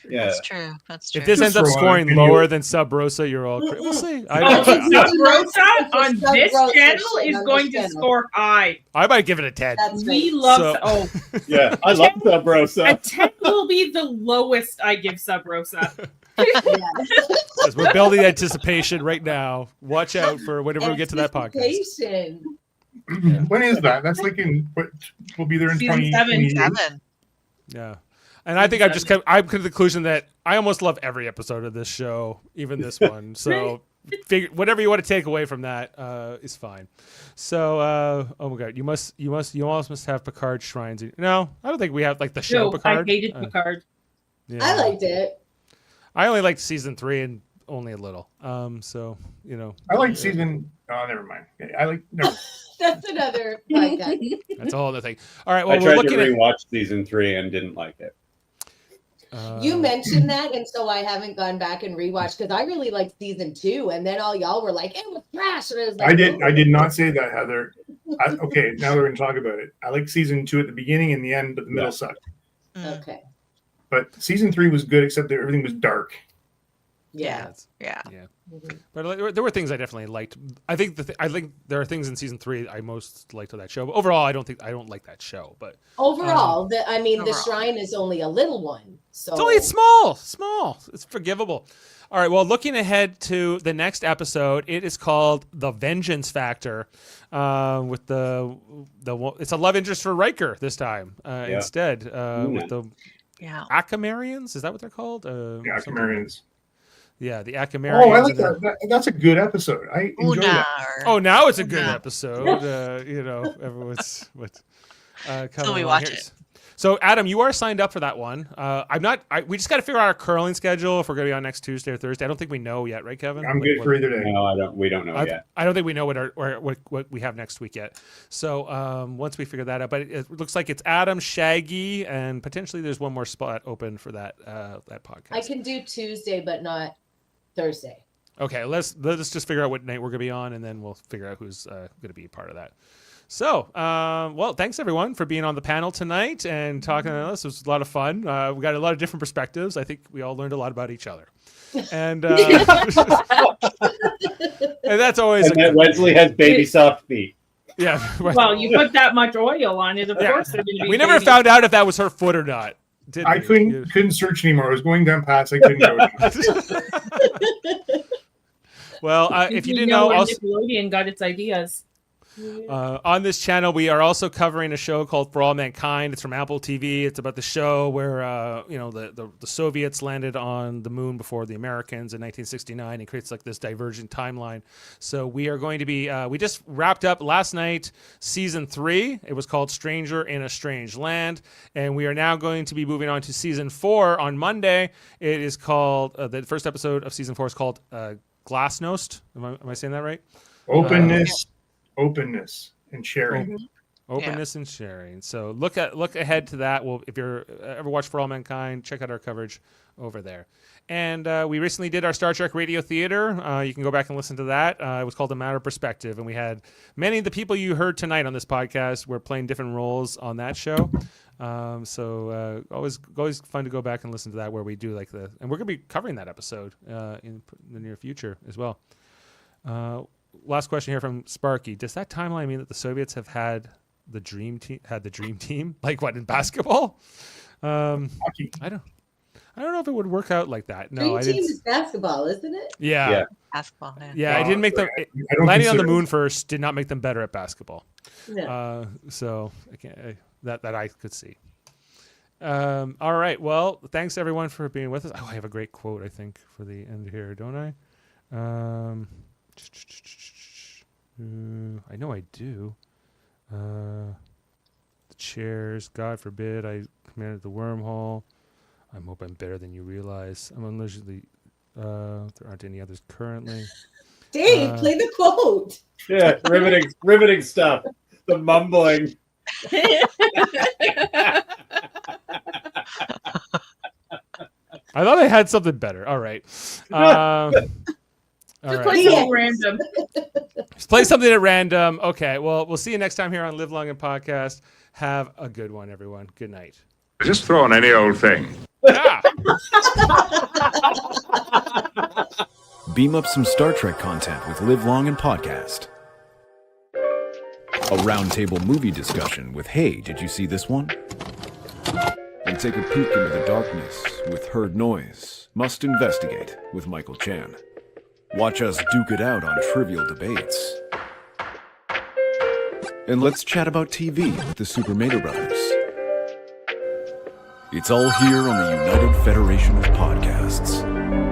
Yeah, that's true. If this ends up scoring lower than Sub Rosa, you're all crazy. We'll see. Sub Rosa on this channel is going to score high. I might give it a 10. We love. Yeah, I love Sub Rosa. A 10 will be the lowest I give Sub Rosa. Because we're building anticipation right now. Watch out for whenever we get to that podcast. When is that? That's like we'll be there in 2027. Yeah. And I think I'm come to the conclusion that I almost love every episode of this show, even this one. So whatever you want to take away from that is fine. So, oh my God, you almost must have Picard shrines. No, I don't think we have like the show Picard. I hated Picard. Yeah. I liked it. I only liked season 3 and only a little. So I like season. Oh, never mind. I like no. That's another podcast. That's a whole other thing. All right. Well, I tried to rewatch season 3 and didn't like it. You mentioned that, and so I haven't gone back and rewatched because I really liked season 2, and then all y'all were like, "It was trash." And I was like, I did not say that, Heather. Okay, now we're going to talk about it. I like season 2 at the beginning and the end, but the middle sucked. Okay. But season 3 was good, except that everything was dark. Yeah. Mm-hmm. But there were things I definitely liked. I think there are things in season 3 I most liked of that show. But overall, I don't like that show. But overall, the shrine is only a little one. So it's small. It's forgivable. All right. Well, looking ahead to the next episode, it is called The Vengeance Factor. With it's a love interest for Riker this time instead. With the Acamarians, is that what they're called? Acamarians. Yeah, the Acamarians. Oh, I like that. That's a good episode. I enjoy that. Oh, now it's a good episode. Everyone's so we watch it. So, Adam, you are signed up for that one. I'm not. We just got to figure out our curling schedule if we're going to be on next Tuesday or Thursday. I don't think we know yet, right, Kevin? I'm good for either day. No, we don't know yet. I don't think we know what we have next week yet. So once we figure that out, but it looks like it's Adam, Shaggy, and potentially there's one more spot open for that podcast. I can do Tuesday, but not Thursday. Okay, let's just figure out what night we're going to be on, and then we'll figure out who's going to be a part of that. So, well, thanks everyone for being on the panel tonight and talking to us. It was a lot of fun. We got a lot of different perspectives. I think we all learned a lot about each other. And and that's always. And that Wesley has baby soft feet. Yeah. Well, you put that much oil on it, of course. We never found out if that was her foot or not. I couldn't search anymore. I was going down paths I couldn't go down. Well, if you didn't know, Nickelodeon got its ideas. On this channel, we are also covering a show called For All Mankind. It's from Apple TV. It's about the show where the Soviets landed on the moon before the Americans in 1969. It creates like this divergent timeline. So we are going to be. We just wrapped up last night season 3. It was called Stranger in a Strange Land, and we are now going to be moving on to season 4 on Monday. It is called the first episode of season 4 is called Glasnost. Am I saying that right? Openness and sharing. Openness and sharing. So look ahead to that. Well, if you're ever watched For All Mankind, check out our coverage over there. And we recently did our Star Trek radio theater. You can go back and listen to that. It was called A Matter of Perspective, and we had many of the people you heard tonight on this podcast were playing different roles on that show. So always fun to go back and listen to that, where we do and we're going to be covering that episode in the near future as well. Last question here from Sparky. Does that timeline mean that the Soviets have had the dream team? Like what, in basketball? I don't know if it would work out like that. No, dream team is basketball, isn't it? Yeah. Basketball. Yeah, I didn't make them. Landing on the moon first did not make them better at basketball. No. So I can't, that I could see. All right. Well, thanks everyone for being with us. Oh, I have a great quote, I think, for the end here, don't I? I know I do. The chairs, God forbid I commanded the wormhole. I hope I'm better than you realize. I'm allegedly, there aren't any others currently. Dave, play the quote. Yeah, riveting stuff. The mumbling. I thought I had something better. All right. Just play something random. Just play something at random. Okay. Well, we'll see you next time here on Live Long and Podcast. Have a good one, everyone. Good night. Just throw on any old thing. Yeah. Beam up some Star Trek content with Live Long and Podcast. A roundtable movie discussion with Hey, did you see this one? And take a peek into the darkness with Heard Noise. Must Investigate with Michael Chan. Watch us duke it out on trivial debates. And let's chat about TV with the Super Mater Brothers. It's all here on the United Federation of Podcasts.